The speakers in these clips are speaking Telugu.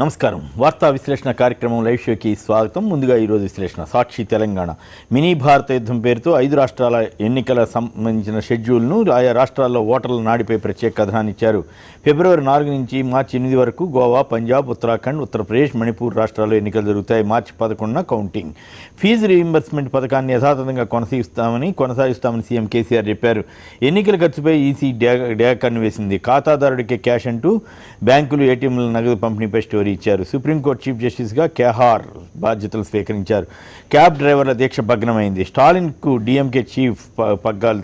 నమస్కారం. వార్తా విశ్లేషణ కార్యక్రమం లైవ్ షోకి స్వాగతం. ముందుగా ఈరోజు విశ్లేషణ. సాక్షి తెలంగాణ మినీ భారత యుద్ధం పేరుతో 5 రాష్ట్రాల ఎన్నికల సంబంధించిన షెడ్యూల్ను ఆయా రాష్ట్రాల్లో ఓటర్ల నాడిపై ప్రత్యేక కథనాన్ని ఇచ్చారు. ఫిబ్రవరి 4 నుంచి మార్చి 8 వరకు గోవా, పంజాబ్, ఉత్తరాఖండ్, ఉత్తరప్రదేశ్, మణిపూర్ రాష్ట్రాల్లో ఎన్నికలు జరుగుతాయి. మార్చి 11న కౌంటింగ్. ఫీజు రీయింబర్స్మెంట్ పథకాన్ని యథాతథంగా కొనసాగిస్తామని సీఎం కేసీఆర్ చెప్పారు. ఎన్నికల ఖర్చుపై ఈసీ కన్ను వేసింది. ఖాతాదారుడికే క్యాష్ అంటూ బ్యాంకులు, ఏటీఎంల నగదు పంపిణీపై స్టోరీ ఇచ్చారు. సుప్రీంకోర్టు చీఫ్ జస్టిస్గా కేహార్ బాధ్యతలు స్వీకరించారు. క్యాబ్ డ్రైవర్ల దీక్ష భగ్నమైంది. స్టాలిన్కు డీఎంకే చీఫ్ పగ్గాలు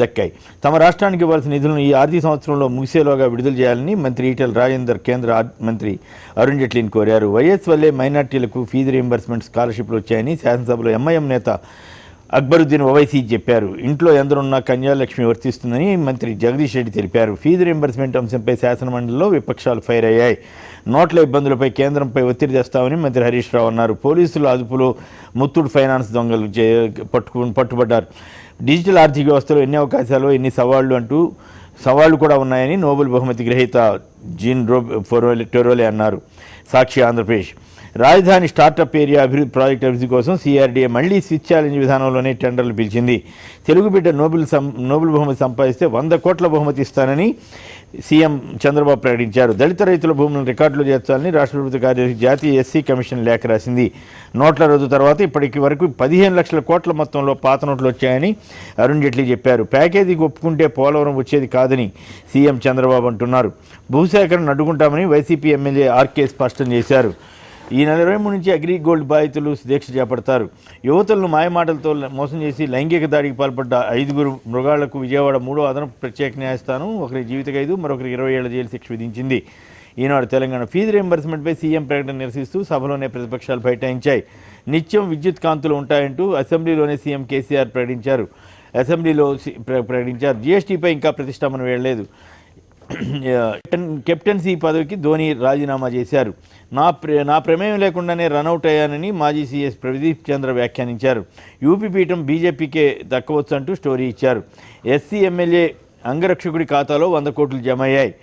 దక్కాయి. తమ రాష్ట్రానికి ఇవ్వాల్సిన నిధులను ఈ ఆర్థిక సంవత్సరంలో ముగిసేలోగా విడుదల చేయాలని మంత్రి ఈటెల రాజేందర్ కేంద్ర మంత్రి అరుణ్ జైట్లీని కోరారు. వైఎస్ వల్లే మైనార్టీలకు ఫీజు రీయింబర్స్మెంట్ స్కాలర్షిప్లు వచ్చాయని శాసనసభలో ఎంఐఎం నేత అక్బరుద్దీన్ ఓవైసీ చెప్పారు. ఇంట్లో ఎందరున్నా కన్యాలక్ష్మి వర్తిస్తుందని మంత్రి జగదీష్ రెడ్డి తెలిపారు. ఫీజు రీయింబర్స్మెంట్ అంశంపై శాసనమండలిలో విపక్షాలు ఫైర్ అయ్యాయి. నోట్ల ఇబ్బందులపై కేంద్రంపై ఒత్తిడి తెస్తామని మంత్రి హరీష్ రావు అన్నారు. పోలీసుల అదుపులో ముత్తూట్ ఫైనాన్స్ దొంగలు పట్టుబడ్డారు. డిజిటల్ ఆర్థిక వ్యవస్థలో ఎన్ని అవకాశాలు, ఎన్ని సవాళ్లు కూడా ఉన్నాయని నోబెల్ బహుమతి గ్రహీత జీన్ టెరోలే అన్నారు. సాక్షి ఆంధ్రప్రదేశ్ రాజధాని స్టార్టప్ ఏరియా ప్రాజెక్టు అభివృద్ధి కోసం సిఆర్డీఏ మళ్లీ స్విచ్ ఛాలెంజ్ విధానంలోనే టెండర్లు పిలిచింది. తెలుగు బిడ్డ నోబెల్ బహుమతి సంపాదిస్తే 100 కోట్ల బహుమతి ఇస్తానని సీఎం చంద్రబాబు ప్రకటించారు. దళిత రైతుల భూములను రికార్డులు చేర్చాలని రాష్ట్ర ప్రభుత్వ కార్యదర్శి జాతీయ ఎస్సీ కమిషన్ లేఖ రాసింది. నోట్ల రద్దు తర్వాత ఇప్పటికి వరకు 15 లక్షల కోట్ల మొత్తంలో పాత నోట్లు వచ్చాయని అరుణ్ జైట్లీ చెప్పారు. ప్యాకేజీకి ఒప్పుకుంటే పోలవరం వచ్చేది కాదని సీఎం చంద్రబాబు అంటున్నారు. భూసేకరణ అడ్డుకుంటామని వైసీపీ ఎమ్మెల్యే ఆర్కే స్పష్టం చేశారు. ఈ నెల 23 నుంచి అగ్రిగోల్డ్ బాధితులు దీక్ష చేపడతారు. యువతులను మాయమాటలతో మోసం చేసి లైంగిక దాడికి పాల్పడ్డ 5 మృగాళ్లకు విజయవాడ 3వ అదనపు ప్రత్యేక న్యాయస్థానం ఒకరికి జీవిత ఖైదు, మరొకరికి 20 ఏళ్ల జైలు శిక్ష విధించింది. ఈనాడు తెలంగాణ ఫీజు రీయింబర్స్మెంట్పై సీఎం ప్రకటన నిరసిస్తూ సభలోనే ప్రతిపక్షాలు బైఠాయించాయి. నిత్యం విద్యుత్ కాంతులు ఉంటాయంటూ అసెంబ్లీలోనే సీఎం కేసీఆర్ ప్రకటించారు. జీఎస్టీపై ఇంకా ప్రతిష్టంభన వేయలేదు. కెప్టెన్సీ పదవికి ధోని రాజీనామా చేశారు. నా ప్రమేయం లేకుండానే రనౌట్ అయ్యానని మాజీ సీఎస్ ప్రదీప్ చంద్ర వ్యాఖ్యానించారు. యూపీ పీఠం బీజేపీకే దక్కవచ్చు అంటూ స్టోరీ ఇచ్చారు. ఎస్సీ ఎమ్మెల్యే అంగరక్షకుడి ఖాతాలో 100 కోట్లు జమ అయ్యాయి.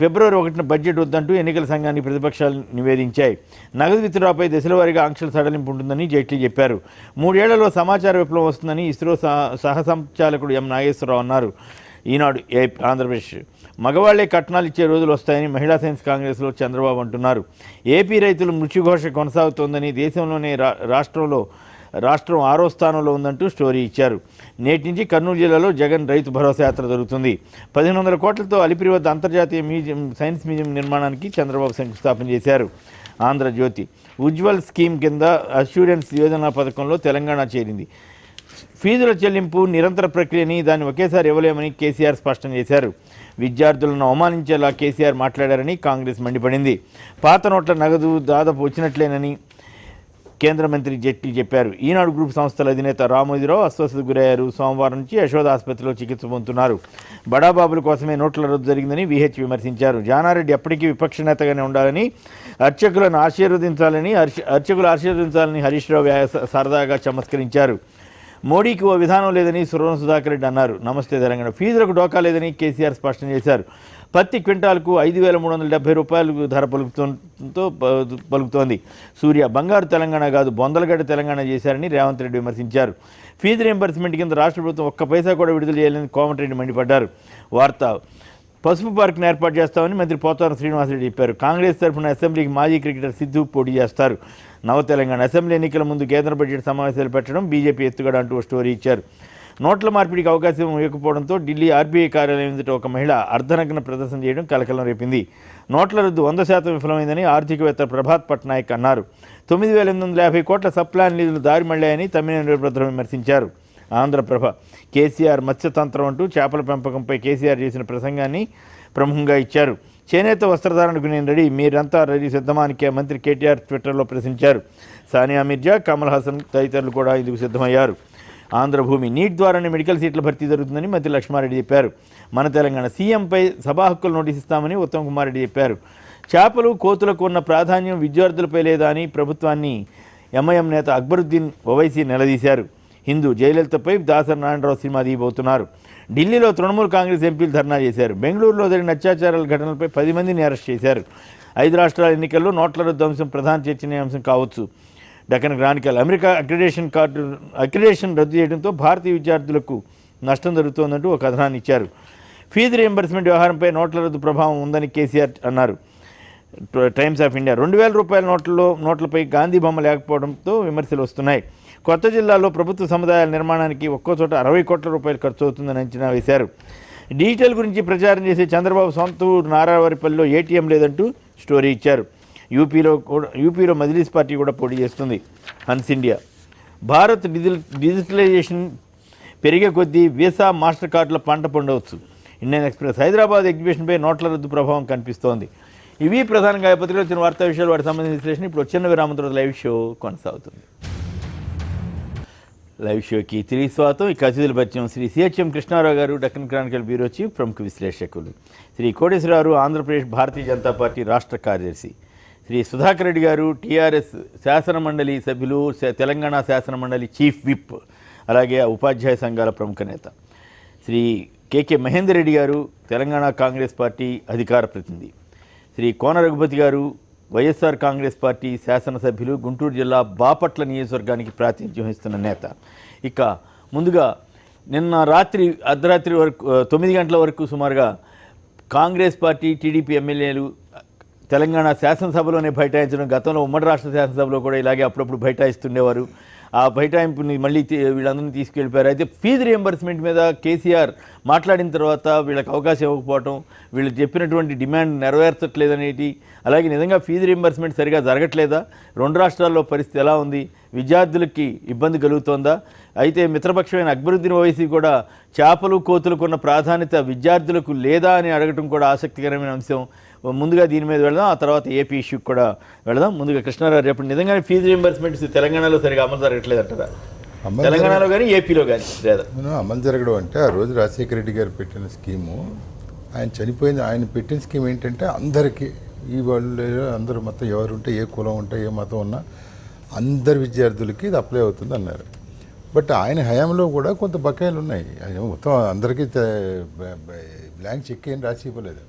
ఫిబ్రవరి 1న బడ్జెట్ వద్దంటూ ఎన్నికల సంఘానికి ప్రతిపక్షాలు నివేదించాయి. నగదు విత్డ్రాపై దశలవారీగా ఆంక్షల సడలింపు ఉంటుందని జైట్లీ చెప్పారు. 3 ఏళ్లలో సమాచార విప్లవం వస్తుందని ఇస్రో సహ సంచాలకుడు ఎం నాగేశ్వరరావు అన్నారు. ఈనాడు ఆంధ్రప్రదేశ్ మగవాళ్లే కట్నాలు ఇచ్చే రోజులు వస్తాయని మహిళా సైన్స్ కాంగ్రెస్లో చంద్రబాబు అంటున్నారు. ఏపీ రైతులు మృత్యుఘోష కొనసాగుతోందని, దేశంలోనే రాష్ట్రం 6వ స్థానంలో ఉందంటూ స్టోరీ ఇచ్చారు. నేటి నుంచి కర్నూలు జిల్లాలో జగన్ రైతు భరోసా యాత్ర జరుగుతుంది. 1500 కోట్లతో అలిపిరి వద్ద అంతర్జాతీయ సైన్స్ మ్యూజియం నిర్మాణానికి చంద్రబాబు శంకుస్థాపన చేశారు. ఆంధ్రజ్యోతి ఉజ్వల్ స్కీమ్ కింద అష్యూరెన్స్ యోజన పథకంలో తెలంగాణ చేరింది. ఫీజుల చెల్లింపు నిరంతర ప్రక్రియని, దాన్ని ఒకేసారి ఇవ్వలేమని కేసీఆర్ స్పష్టం చేశారు. విద్యార్థులను అవమానించేలా కేసీఆర్ మాట్లాడారని కాంగ్రెస్ మండిపడింది. పాత నోట్ల నగదు దాదాపు వచ్చినట్లేనని కేంద్ర మంత్రి జైట్లీ చెప్పారు. ఈనాడు గ్రూప్ సంస్థల అధినేత రామోజీరావు అస్వస్థతకు గురయ్యారు. సోమవారం నుంచి యశోద ఆసుపత్రిలో చికిత్స పొందుతున్నారు. బడాబాబుల కోసమే నోట్ల రద్దు జరిగిందని వీహెచ్ విమర్శించారు. జానారెడ్డి ఎప్పటికీ విపక్ష నేతగానే ఉండాలని, అర్చకులు ఆశీర్వదించాలని హరీష్ రావు సరదాగా చమత్కరించారు. మోడీకి ఓ విధానం లేదని సురవరం సుధాకర్ రెడ్డి అన్నారు. నమస్తే తెలంగాణ ఫీజులకు డోకా లేదని కేసీఆర్ స్పష్టం చేశారు. పత్తి క్వింటాల్కు 5,370 రూపాయలు ధర పలుకుతోంది. సూర్య బంగారు తెలంగాణ కాదు, బొందలగడ్డ తెలంగాణ చేశారని రేవంత్ రెడ్డి విమర్శించారు. ఫీజు రీయింబర్స్మెంట్ కింద రాష్ట్ర ప్రభుత్వం 1 పైసా కూడా విడుదల చేయాలని కోమటిరెడ్డి మండిపడ్డారు. వార్త పసుపు పార్కును ఏర్పాటు చేస్తామని మంత్రి పోతారం శ్రీనివాసరెడ్డి చెప్పారు. కాంగ్రెస్ తరఫున అసెంబ్లీకి మాజీ క్రికెటర్ సిద్ధు పోటీ చేస్తారు. నవ తెలంగాణ అసెంబ్లీ ఎన్నికల ముందు కేంద్ర బడ్జెట్ సమావేశాలు పెట్టడం బీజేపీ ఎత్తుగడ అంటూ స్టోరీ ఇచ్చారు. నోట్ల మార్పిడికి అవకాశం ఇవ్వకపోవడంతో ఢిల్లీ ఆర్బీఐ కార్యాలయం ఎదుట ఒక మహిళ అర్ధనగ్న ప్రదర్శన చేయడం కలకలం రేపింది. నోట్ల రద్దు 100% విఫలమైందని ఆర్థికవేత్త ప్రభాత్ పట్నాయక్ అన్నారు. 9,850 కోట్ల సప్లాన్ నిధులు దారి మళ్లాయని తమ్మినేని వీరభద్రం విమర్శించారు. ఆంధ్రప్రభ కేసీఆర్ మత్స్యతంత్రం అంటూ చేపల పెంపకంపై కేసీఆర్ చేసిన ప్రసంగాన్ని ప్రముఖంగా ఇచ్చారు. చేనేత వస్త్రధారణకు నేను రెడీ, మీరంతా రెడీ సిద్ధమానికి మంత్రి కేటీఆర్ ట్విట్టర్లో ప్రశ్నించారు. సానియా మిర్జా, కమల్ హాసన్ తదితరులు కూడా ఇందుకు సిద్ధమయ్యారు. ఆంధ్రభూమి నీట్ ద్వారానే మెడికల్ సీట్ల భర్తీ జరుగుతుందని మంత్రి లక్ష్మారెడ్డి చెప్పారు. మన తెలంగాణ సీఎంపై సభా హక్కులు నోటీస్ ఇస్తామని ఉత్తమ్ కుమార్ రెడ్డి చెప్పారు. చేపలు, కోతులకు ఉన్న ప్రాధాన్యం విద్యార్థులపై లేదా అని ప్రభుత్వాన్ని ఎంఐఎం నేత అక్బరుద్దీన్ ఓవైసీ నిలదీశారు. హిందూ జయలలితపై దాసరి నారాయణరావు సినిమా తీయబోతున్నారు. ఢిల్లీలో తృణమూల్ కాంగ్రెస్ ఎంపీలు ధర్నా చేశారు. బెంగళూరులో జరిగిన అత్యాచారాల ఘటనలపై 10 మందిని అరెస్ట్ చేశారు. 5 రాష్ట్రాల ఎన్నికల్లో నోట్ల రద్దు అంశం ప్రధాన చర్చనీయాంశం కావచ్చు. డక్కన్ క్రానికల్. అమెరికా అక్రిడేషన్ రద్దు చేయడంతో భారతీయ విద్యార్థులకు నష్టం జరుగుతోందంటూ ఒక కథనాన్ని ఇచ్చారు. ఫీజు రియంబర్స్మెంట్ వ్యవహారంపై నోట్ల రద్దు ప్రభావం ఉందని కేసీఆర్ అన్నారు. Times of India. 2000 రూపాయల నోట్లపై గాంధీ బొమ్మ లేకపోవడంతో విమర్శలు వస్తున్నాయి. కొత్త జిల్లాలో ప్రభుత్వ సముదాయాల నిర్మాణానికి ఒక్కో చోట 60 కోట్ల రూపాయలు ఖర్చు అవుతుందని అంచనా వేశారు. డిజిటల్ గురించి ప్రచారం చేసే చంద్రబాబు సొంత ఊరు నారావారిపల్లిలో ఏటీఎం లేదంటూ స్టోరీ ఇచ్చారు. యూపీలో మజ్లిస్ పార్టీ కూడా పోటీ చేస్తుంది. Hans India. భారత్ డిజిటలైజేషన్ పెరిగే కొద్దీ వీసా మాస్టర్ కార్డుల పంట పొందవచ్చు. Indian express. హైదరాబాద్ ఎగ్జిబిషన్పై నోట్ల రద్దు ప్రభావం కనిపిస్తోంది. ఇవి ప్రధానంగా పత్రికలో వచ్చిన వార్తా విషయాలు, వాటికి సంబంధించిన విశ్లేషణ. ఇప్పుడు చిన్న విరామం తర్వాత లైవ్ షో కొనసాగుతుంది. లైవ్ షోకి తిరిగి స్వాగతం. ఈ అతిథుల పరిచయం శ్రీ సిహెచ్ఎం కృష్ణారావు గారు, డక్కన్ క్రానికల్ బ్యూరో చీఫ్, ప్రముఖ విశ్లేషకులు. శ్రీ కోటేశ్వరరావు, ఆంధ్రప్రదేశ్ భారతీయ జనతా పార్టీ రాష్ట్ర కార్యదర్శి. శ్రీ సుధాకర్ రెడ్డి గారు, టీఆర్ఎస్ శాసనమండలి సభ్యులు, తెలంగాణ శాసనమండలి చీఫ్ విప్, అలాగే ఉపాధ్యాయ సంఘాల ప్రముఖ నేత. శ్రీ కేకే మహేందర్ రెడ్డి గారు, తెలంగాణ కాంగ్రెస్ పార్టీ అధికార ప్రతినిధి. శ్రీ కోన రఘుపతి గారు, వైఎస్ఆర్ కాంగ్రెస్ పార్టీ శాసనసభ్యులు, గుంటూరు జిల్లా బాపట్ల నియోజకవర్గానికి ప్రాతినిధ్యం వహిస్తున్న నేత. ఇక ముందుగా నిన్న రాత్రి అర్ధరాత్రి వరకు 9 గంటల వరకు సుమారుగా కాంగ్రెస్ పార్టీ, టీడీపీ ఎమ్మెల్యేలు తెలంగాణ శాసనసభలోనే బైఠాయించడం, గతంలో ఉమ్మడి రాష్ట్ర శాసనసభలో కూడా ఇలాగే అప్పుడప్పుడు బైఠాయిస్తుండేవారు. ఆ బైఠాయింపుని మళ్ళీ వీళ్ళందరినీ తీసుకెళ్ళిపోయారు. అయితే ఫీజు రియంబర్స్మెంట్ మీద కేసీఆర్ మాట్లాడిన తర్వాత వీళ్ళకి అవకాశం ఇవ్వకపోవటం, వీళ్ళు చెప్పినటువంటి డిమాండ్ నెరవేర్చట్లేదనేది, అలాగే నిజంగా ఫీజు రియంబర్స్మెంట్ సరిగా జరగట్లేదా, 2 రాష్ట్రాల్లో పరిస్థితి ఎలా ఉంది, విద్యార్థులకి ఇబ్బంది కలుగుతోందా, అయితే మిత్రపక్షమైన అక్బరుద్దీన్ ఓవైసీ కూడా చేపలు కోతులకు ఉన్న ప్రాధాన్యత విద్యార్థులకు లేదా అని అడగటం కూడా ఆసక్తికరమైన అంశం. ముందుగా దీని మీద వెళదాం, ఆ తర్వాత ఏపీ ఇష్యూకి కూడా వెళదాం. ముందుగా కృష్ణారావు, రేపు నిజంగానే ఫీజు రియంబర్స్మెంట్స్ తెలంగాణలో సరిగా అమలు జరగట్లేదు అంటారా? తెలంగాణలో కానీ ఏపీలో కానీ లేదా అమలు జరగడం అంటే, ఆ రోజు రాజశేఖర రెడ్డి గారు పెట్టిన స్కీము, ఆయన చనిపోయింది, ఆయన పెట్టిన స్కీమ్ ఏంటంటే అందరికీ, ఈ వాళ్ళు అందరూ మొత్తం ఎవరుంటే, ఏ కులం ఉంటే, ఏ మతం ఉన్నా అందరి విద్యార్థులకి ఇది అప్లై అవుతుంది అన్నారు. బట్ ఆయన హయాంలో కూడా కొంత బకాయిలు ఉన్నాయి. ఆయన మొత్తం అందరికీ బ్లాంక్ చెక్ ఏం రాసి ఇవ్వలేదు.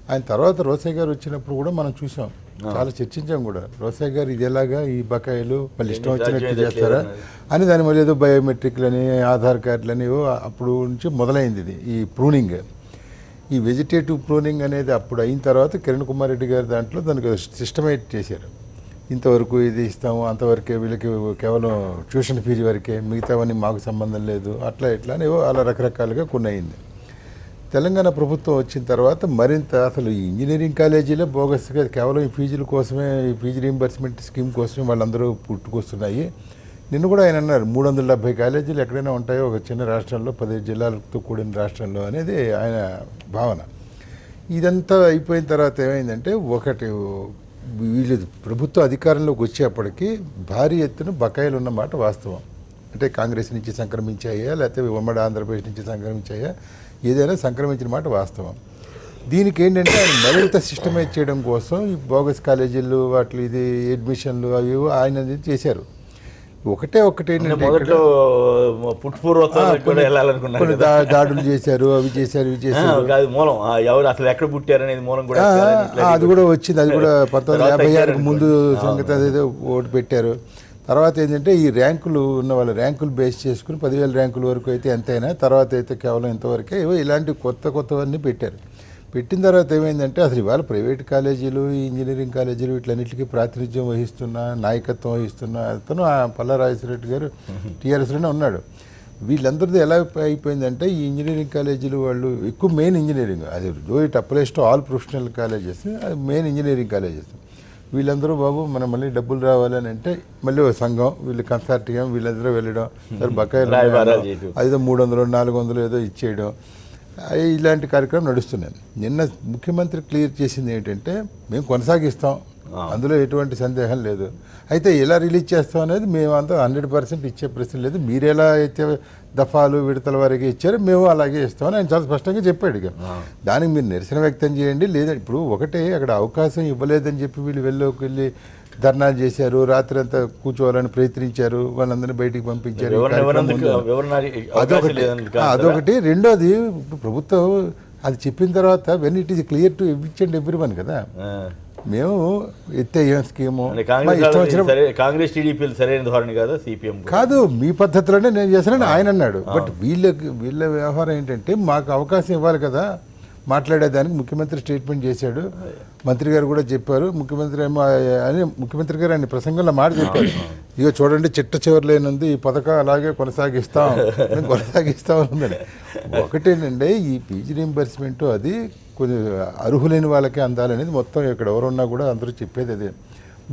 ఆయన తర్వాత రోసయ్య గారు వచ్చినప్పుడు కూడా మనం చూసాం, చాలా చర్చించాం కూడా. రోసయ్య గారు ఇది ఎలాగా ఈ బకాయిలు మళ్ళీ ఇష్టం వచ్చినట్టు చేస్తారా అని, దాని మళ్ళీ ఏదో బయోమెట్రిక్లని, ఆధార్ కార్డులని అప్పుడు నుంచి మొదలైంది ఇది. ఈ ప్రూనింగ్, ఈ వెజిటేటివ్ ప్రూనింగ్ అనేది అప్పుడు అయిన తర్వాత కిరణ్ కుమార్ రెడ్డి గారి దాంట్లో దానికి సిస్టమేట్ చేశారు. ఇంతవరకు ఇది ఇస్తాము, అంతవరకే వీళ్ళకి కేవలం ట్యూషన్ ఫీజు వరకే, మిగతావన్నీ మాకు సంబంధం లేదు, అట్లా ఇట్లా అని అలా రకరకాలుగా కొన్ని అయింది. తెలంగాణ ప్రభుత్వం వచ్చిన తర్వాత మరింత అసలు ఈ ఇంజనీరింగ్ కాలేజీలే బోగస్గా కేవలం ఈ ఫీజుల కోసమే, ఈ ఫీజు రీయింబర్స్మెంట్ స్కీమ్ కోసమే వాళ్ళందరూ పుట్టుకొస్తున్నాయి. నిన్న కూడా ఆయన అన్నారు 370 కాలేజీలు ఎక్కడైనా ఉంటాయో ఒక చిన్న రాష్ట్రంలో, 15 జిల్లాలతో కూడిన రాష్ట్రంలో అనేది ఆయన భావన. ఇదంతా అయిపోయిన తర్వాత ఏమైందంటే, ఒకటి వీళ్ళు ప్రభుత్వ అధికారంలోకి వచ్చేప్పటికీ భారీ ఎత్తున బకాయిలు ఉన్నమాట వాస్తవం. అంటే కాంగ్రెస్ నుంచి సంక్రమించాయా, లేకపోతే ఉమ్మడి ఆంధ్రప్రదేశ్ నుంచి సంక్రమించాయా, ఏదైనా సంక్రమించిన మాట వాస్తవం. దీనికి ఏంటంటే ఆయన మరింత సిస్టమైజ్ చేయడం కోసం ఈ బోగస్ కాలేజీలు, వాటి ఇది అడ్మిషన్లు అవి ఆయన చేశారు. ఒకటి ఏంటంటే దాడులు చేశారు, అవి చేశారు, ఇవి చేశారు. మూలం ఎవరు అసలు ఎక్కడ పుట్టారు అనేది మూలం కూడా అది కూడా వచ్చింది. అది కూడా 1956 ముందు సంగతి అదేదో ఓటు పెట్టారు. తర్వాత ఏంటంటే ఈ ర్యాంకులు ఉన్న వాళ్ళు ర్యాంకులు బేస్ చేసుకుని 10,000 ర్యాంకుల వరకు అయితే ఎంతైనా, తర్వాత అయితే కేవలం ఇంతవరకే ఇలాంటి కొత్తవన్నీ పెట్టారు. పెట్టిన తర్వాత ఏమైందంటే, అసలు ఇవాళ ప్రైవేట్ కాలేజీలు, ఈ ఇంజనీరింగ్ కాలేజీలు వీటిలన్నింటికి ప్రాతినిధ్యం వహిస్తున్న, నాయకత్వం వహిస్తున్న అతను పల్లా రాజశేఖర గారు టీఆర్ఎస్లోనే ఉన్నాడు. వీళ్ళందరిది ఎలా అయిపోయిందంటే, ఈ ఇంజనీరింగ్ కాలేజీలు వాళ్ళు ఎక్కువ మెయిన్ ఇంజనీరింగ్, అది it applies to all professional colleges, అది మెయిన్ ఇంజనీరింగ్ కాలేజెస్. వీళ్ళందరూ బాబు మనం మళ్ళీ డబ్బులు రావాలని అంటే మళ్ళీ ఒక సంఘం, వీళ్ళు కన్సార్టియం, వీళ్ళందరూ వెళ్ళడం, సరే బకాయిలు అదేదో 300 400 ఏదో ఇచ్చేయడం, ఇలాంటి కార్యక్రమం నడుస్తున్నాయి. నిన్న ముఖ్యమంత్రి క్లియర్ చేసింది ఏంటంటే, మేము కొనసాగిస్తాం, అందులో ఎటువంటి సందేహం లేదు. అయితే ఎలా రిలీజ్ చేస్తాం అనేది మేమంతా 100% ఇచ్చే ప్రశ్న లేదు. మీరు ఎలా అయితే దఫాలు విడతల వారికి ఇచ్చారో మేము అలాగే ఇస్తామని ఆయన చాలా స్పష్టంగా చెప్పాడు. ఇక దానికి మీరు నిరసన వ్యక్తం చేయండి, లేదా ఇప్పుడు ఒకటే అక్కడ అవకాశం ఇవ్వలేదని చెప్పి వీళ్ళు వెళ్ళి ధర్నాలు చేశారు, రాత్రి అంతా కూర్చోవాలని ప్రయత్నించారు, వాళ్ళందరినీ బయటికి పంపించారు. అదొకటి. రెండోది ప్రభుత్వం అది చెప్పిన తర్వాత when it is clear to each and every one కదా. మేము ఎత్తేయం స్కీము కాంగ్రెస్ టీడీపీ సరైన ధోరణి కాదా, సిపిఎం కాదు మీ పద్ధతిలోనే నేను చేశానని ఆయన అన్నాడు. బట్ వీళ్ళ వ్యవహారం ఏంటంటే మాకు అవకాశం ఇవ్వాలి కదా మాట్లాడేదానికి. ముఖ్యమంత్రి స్టేట్మెంట్ చేశాడు, మంత్రి గారు కూడా చెప్పారు. ముఖ్యమంత్రి గారు ఆయన ప్రసంగంలో మాట చెప్పారు, ఇక చూడండి చిట్ట చివరిలేనుంది ఈ పథకం అలాగే కొనసాగిస్తామని. ఒకటేనండి ఈ ఫీజు రీయింబర్స్మెంట్ అది కొంచెం అర్హులైన వాళ్ళకే అందాలనేది మొత్తం ఇక్కడ ఎవరున్నా కూడా అందరూ చెప్పేది అదే.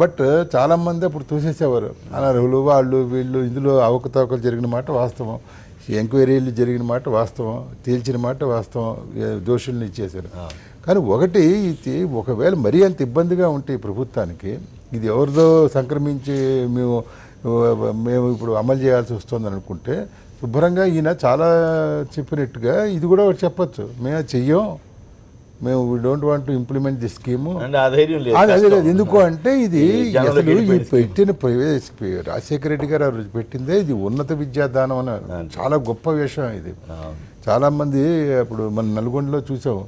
బట్ చాలామంది అప్పుడు చూసేసేవారు అనర్హులు వాళ్ళు వీళ్ళు. ఇందులో అవకతవకలు జరిగిన మాట వాస్తవం, ఎంక్వైరీలు జరిగిన మాట వాస్తవం, తేల్చిన మాట వాస్తవం, దోషుల్ని ఇచ్చేశారు. కానీ ఒకటి ఇది ఒకవేళ మరీ అంత ఇబ్బందిగా ఉంటే ఈ ప్రభుత్వానికి ఇది ఎవరిదో సంక్రమించి మేము ఇప్పుడు అమలు చేయాల్సి వస్తుంది అనుకుంటే శుభ్రంగా ఈయన చాలా చెప్పినట్టుగా ఇది కూడా ఒకటి చెప్పచ్చు, మేము చెయ్యం, మేము we don't want to implement the scheme. అదే లేదు. ఎందుకు అంటే ఇది అసలు ఈ పెట్టిన రాజశేఖర రెడ్డి గారు ఆ రోజు పెట్టిందే ఇది ఉన్నత విద్యాదానం అని చాలా గొప్ప విషయం ఇది. చాలామంది అప్పుడు మన నల్గొండలో చూసాం,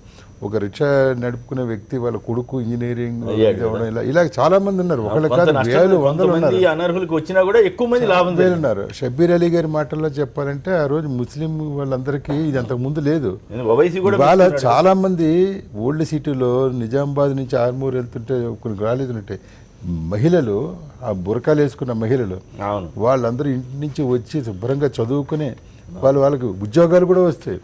ఒక రిక్షా నడుపుకునే వ్యక్తి వాళ్ళ కొడుకు ఇంజనీరింగ్ ఇలా చాలా మంది ఉన్నారు. ఒకళ్ళు కాదు, వేలు వందలు ఉన్నారు. అనర్హులకు వచ్చినా కూడా ఎక్కువ మంది లాభం ఉన్నారు. షబ్బీర్ అలీ గారి మాటల్లో చెప్పాలంటే ఆ రోజు ముస్లిం వాళ్ళందరికీ ఇది అంతకు ముందు లేదు. వాళ్ళ చాలా మంది ఓల్డ్ సిటీలో నిజామాబాద్ నుంచి ఆర్మూర్ వెళ్తుంటే కొన్ని కాలేజీలు ఉంటాయి, మహిళలు ఆ బురకాలు వేసుకున్న మహిళలు వాళ్ళందరూ ఇంటి నుంచి వచ్చి శుభ్రంగా చదువుకునే వాళ్ళకి ఉద్యోగాలు కూడా వస్తాయి.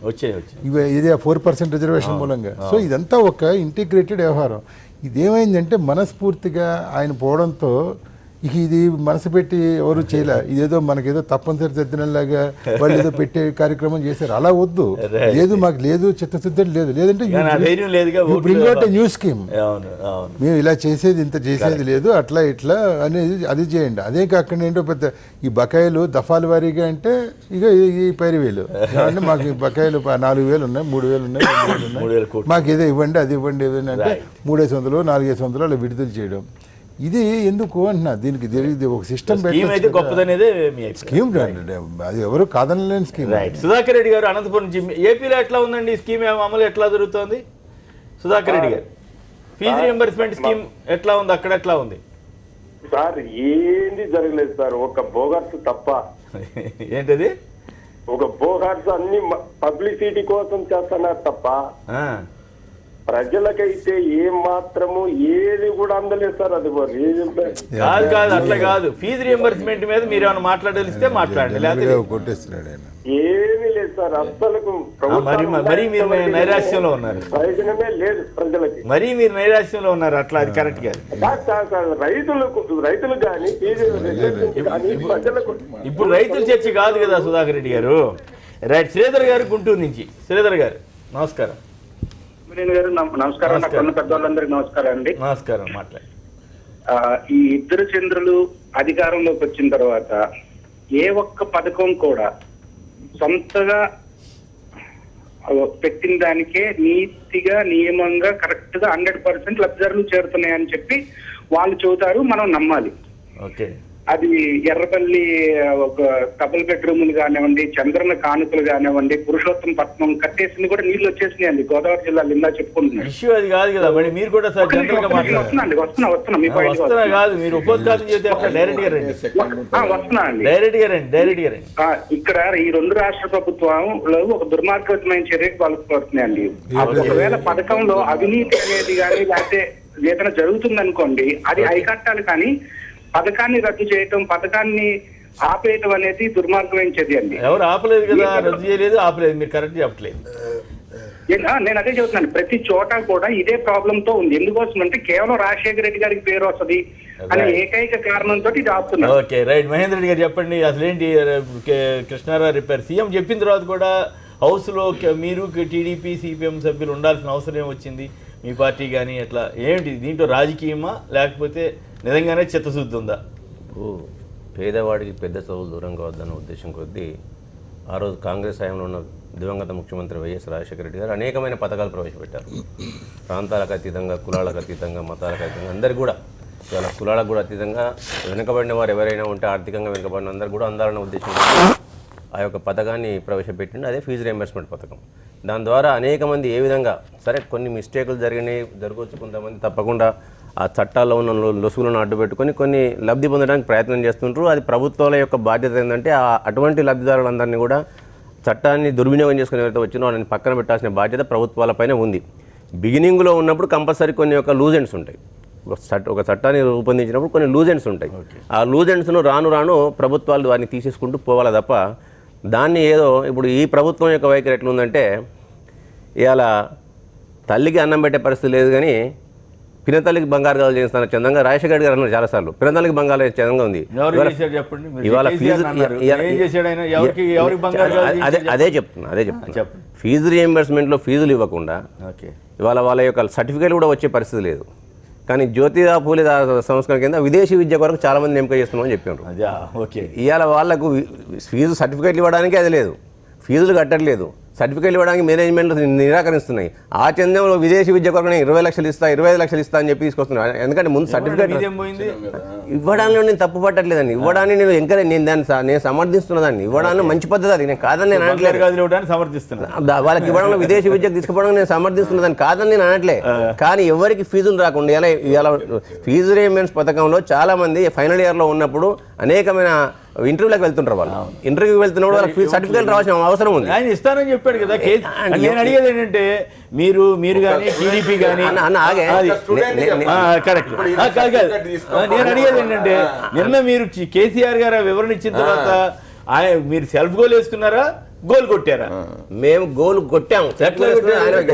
ఇది 4% రిజర్వేషన్ మూలంగా. సో ఇదంతా ఒక ఇంటిగ్రేటెడ్ వ్యవహారం. ఇదేమైందంటే మనస్ఫూర్తిగా ఆయన పోవడంతో ఇక ఇది మనసు పెట్టి ఎవరు చేయలే, ఇదేదో మనకేదో తప్పనిసరి తెద్దినలాగా వాళ్ళు ఏదో పెట్టే కార్యక్రమం చేశారు. అలా వద్దు, లేదు మాకు లేదు చిత్తశుద్ధి లేదు, లేదంటే బ్రింగ్ అవుట్ న్యూ స్కీమ్, మేము ఇలా చేసేది ఇంత చేసేది లేదు, అట్లా ఇట్లా అనేది అది చేయండి. అదే కాకుండా ఏంటో పెద్ద ఈ బకాయిలు దఫాల వారీగా అంటే ఇక ఈ 10,000 అంటే మాకు బకాయిలు 4,000 ఉన్నాయి, 3,000 ఉన్నాయి, 2,000 ఉన్నాయి, మాకు ఏదో ఇవ్వండి అది ఇవ్వండి ఏదైనా అంటే 3,500 4,500 అలా విడుదల చేయడం. ఇది ఎందుకు అంటున్నా, దీనికి ఒక సిస్టమ్ స్కీమ్ అది ఎవరు కాదనలేని స్కీమ్. సుధాకర్ రెడ్డి గారు అనంతపురం నుంచి, ఏపీలో ఎట్లా ఉందండి స్కీమ్ అమలు ఎట్లా జరుగుతుంది? సుధాకర్ రెడ్డి గారు ఫీజు రియంబర్స్మెంట్ స్కీమ్ ఎట్లా ఉంది, అక్కడ ఎట్లా ఉంది సార్? ఏంది జరగలేదు సార్, ఒక బోగర్స్ తప్ప. ఏంటది? ఒక బోగర్స్ అన్ని పబ్లిసిటీ కోసం చేస్తున్నారు తప్ప ప్రజలకైతే ఏం మాత్రము ఏది కూడా అందలేదు సార్. అది కాదు కాదు అట్లా కాదు. ఫీజు రియంబర్స్మెంట్ మీద మీరు ఏమైనా మాట్లాడలిస్తే మాట్లాడండి, ఏమీ లేదు సార్. అసలు మరీ మీరు నైరాశ్యంలో ఉన్నారు, ప్రయోజనమే లేదు ప్రజలకి. మరీ మీరు నైరాశ్యంలో ఉన్నారు, అట్లా అది కరెక్ట్ కాదు. రైతులు కానీ ప్రజలకు ఇప్పుడు రైతుల చర్చ కాదు కదా సుధాకర్ రెడ్డి గారు. రైట్. శ్రీధర్ గారు గుంటూరు నుంచి. శ్రీధర్ గారు నమస్కారం. గారు నమస్కారం. పెద్దవాళ్ళందరికీ నమస్కారం అండి. నమస్కారం. మాట్లాడి ఈ ఇద్దరు చంద్రులు అధికారంలోకి వచ్చిన తర్వాత ఏ ఒక్క పథకం కూడా సొంతగా పెట్టిన దానికే నీతిగా నియమంగా కరెక్ట్ గా 100% లబ్ధిదారులు చేరుతున్నాయని చెప్పి వాళ్ళు చెబుతారు, మనం నమ్మాలి. ఓకే. అది ఎర్రపల్లి ఒక డబుల్ బెడ్రూములు కానివ్వండి, చంద్రన కానుకలు కానివ్వండి, పురుషోత్తం పట్నం కట్టేసింది కూడా నీళ్లు వచ్చేసినాయండి గోదావరి జిల్లాలో. ఇందా చెప్పుకుంటున్నాను. ఇష్యూ అది కాదు కదా మరి మీరు కూడా సార్ వస్తున్నా మీ పాయింట్ కాదు. మీరు ఉపోద్ఘాతం చేస్తే డైరెక్ట్ గా రండి. వస్తున్నా అండి, డైరెక్ట్ గా రండి. ఇక్కడ ఈ 2 రాష్ట్ర ప్రభుత్వంలో ఒక దుర్మార్గమైన చర్యకు పాల్పడుతున్నాయండి. ఒకవేళ పథకంలో అవినీతి అనేది కానీ లేకపోతే ఏదైనా జరుగుతుంది అనుకోండి, అది అరికట్టాలి. కానీ పథకాన్ని రద్దు చేయటం, పథకాన్ని ఆపేయటం అనేది దుర్మార్గమైన చర్య అండి. ఎవరు ఆపలేదు కదా, రద్దు చేయలేదు, ఆపలేదు. మీరు కరెక్ట్ చెప్పట్లేదు. నేను అదే చెబుతున్నాను, ప్రతి చోట కూడా ఇదే ప్రాబ్లం తో ఉంది. ఎందుకోసం అంటే కేవలం రాజశేఖర రెడ్డి గారికి పేరు వస్తుంది అనే ఏకైక కారణంతో ఇది ఆపుతున్నారు. Okay right. మహేందర్ రెడ్డి గారు చెప్పండి, అసలేంటి కృష్ణారావు రిపేర్ సీఎం చెప్పిన తర్వాత కూడా హౌస్ లో మీరు టీడీపీ సిపిఎం సభ్యులు ఉండాల్సిన అవసరం ఏమొచ్చింది మీ పార్టీ కానీ? ఎట్లా ఏంటి దీంట్లో రాజకీయమా లేకపోతే నిజంగానే చిత్తశుద్ధి ఉందా? పేదవాడికి పెద్ద చదువులు దూరం కావద్దన్న ఉద్దేశం కొద్దీ ఆ రోజు కాంగ్రెస్ హయాంలో ఉన్న దివంగత ముఖ్యమంత్రి వైఎస్ రాజశేఖర రెడ్డి గారు అనేకమైన పథకాలు ప్రవేశపెట్టారు. ప్రాంతాలకు అతీతంగా, కులాలకు అతీతంగా, మతాలకు అతీతంగా అందరికీ కూడా చాలా కులాలకు కూడా అతీతంగా వెనుకబడిన వారు ఎవరైనా ఉంటే ఆర్థికంగా వెనుకబడిన అందరూ కూడా అందాలన్న ఉద్దేశంతో ఆ యొక్క పథకాన్ని ప్రవేశపెట్టింది. అదే ఫీజు రియంబర్స్మెంట్ పథకం. దాని ద్వారా అనేక మంది ఏ విధంగా సరే కొన్ని మిస్టేకులు జరగవచ్చు, కొంతమంది తప్పకుండా ఆ చట్టాల్లో ఉన్న లొసుగులను అడ్డుపెట్టుకొని కొన్ని లబ్ధి పొందడానికి ప్రయత్నం చేస్తుంటారు. అది ప్రభుత్వాల యొక్క బాధ్యత ఏంటంటే అటువంటి లబ్ధిదారులందరినీ కూడా చట్టాన్ని దుర్వినియోగం చేసుకుని ఎవరైతే వచ్చినో వాళ్ళని పక్కన పెట్టాల్సిన బాధ్యత ప్రభుత్వాలపైనే ఉంది. బిగినింగ్లో ఉన్నప్పుడు కంపల్సరీ కొన్ని యొక్క లూజ్ ఎండ్స్ ఉంటాయి. ఒక చట్టాన్ని రూపొందించినప్పుడు కొన్ని లూజ్ ఎండ్స్ ఉంటాయి. ఆ లూజ్ ఎండ్స్ను రాను ప్రభుత్వాలు వారిని తీసేసుకుంటూ పోవాలి తప్ప దాన్ని ఏదో ఇప్పుడు ఈ ప్రభుత్వం యొక్క వైఖరి ఎట్లుందంటే ఇవాళ తల్లికి అన్నం పెట్టే పరిస్థితి లేదు, కానీ పినతల్లికి బంగారు గాజులు చేస్తాను చందంగా రాజశేఖర్ గారు అన్నారు చాలాసార్లు. పినతల్లికి బంగారు చందంగా ఉంది. ఇవాళ ఫీజు అదే చెప్తున్నా ఫీజు రియంబర్స్మెంట్లో ఫీజులు ఇవ్వకుండా ఇవాళ వాళ్ళ యొక్క సర్టిఫికేట్ కూడా వచ్చే పరిస్థితి లేదు. కానీ జ్యోతిరావు పూలే సంస్కరణ కింద విదేశీ విద్య కొరకు చాలామంది ఎంపిక చేస్తున్నామని చెప్పారు. ఇవాళ వాళ్ళకు ఫీజు సర్టిఫికేట్లు ఇవ్వడానికి అది లేదు, ఫీజులు కట్టట్లేదు, సర్టిఫికేట్లు ఇవ్వడానికి మేనేజ్మెంట్ నిరాకరిస్తున్నాయి. ఆ చందంలో విదేశీ విద్య కొరకు నేను 20 లక్షలు ఇస్తా 25 లక్షలు ఇస్తా అని చెప్పి తీసుకొస్తున్నాను. ఎందుకంటే ముందు సర్టిఫికేట్ ఇవ్వడానికి నేను తప్పు పట్టట్లేదండి. ఇవ్వడాన్ని నేను సమర్థిస్తున్నదాన్ని. ఇవ్వడానికి మంచి పద్ధతి, అది నేను కాదని నేను అనట్లేదు. వాళ్ళకి ఇవ్వడంలో విదేశీ విద్యకు తీసుకుపోవడం నేను సమర్థిస్తున్నదాన్ని కాదని నేను అనట్లే. కానీ ఎవరికి ఫీజులు రాకుండా ఇలా ఫీజు రియంబర్స్మెంట్ పథకంలో చాలా మంది ఫైనల్ ఇయర్లో ఉన్నప్పుడు అనేకమైన ఇంటర్వ్యూలకు వెళ్తుంటారు. వాళ్ళు ఇంటర్వ్యూకి వెళ్తున్నప్పుడు వాళ్ళకి సర్టిఫికేట్ రావాల్సిన అవసరం ఉంది. ఆయన ఇస్తానని చెప్పాడు కదా. నేను అడిగేది ఏంటంటే మీరు కానీ టీడీపీ కానీ కరెక్ట్ నేను అడిగేది ఏంటంటే నిన్న మీరు కేసీఆర్ గారు వివరణ ఇచ్చిన తర్వాత మీరు సెల్ఫ్ గోల్ వేసుకున్నారా, గోల్ కొట్టారా? మేము గోల్ కొట్టాము.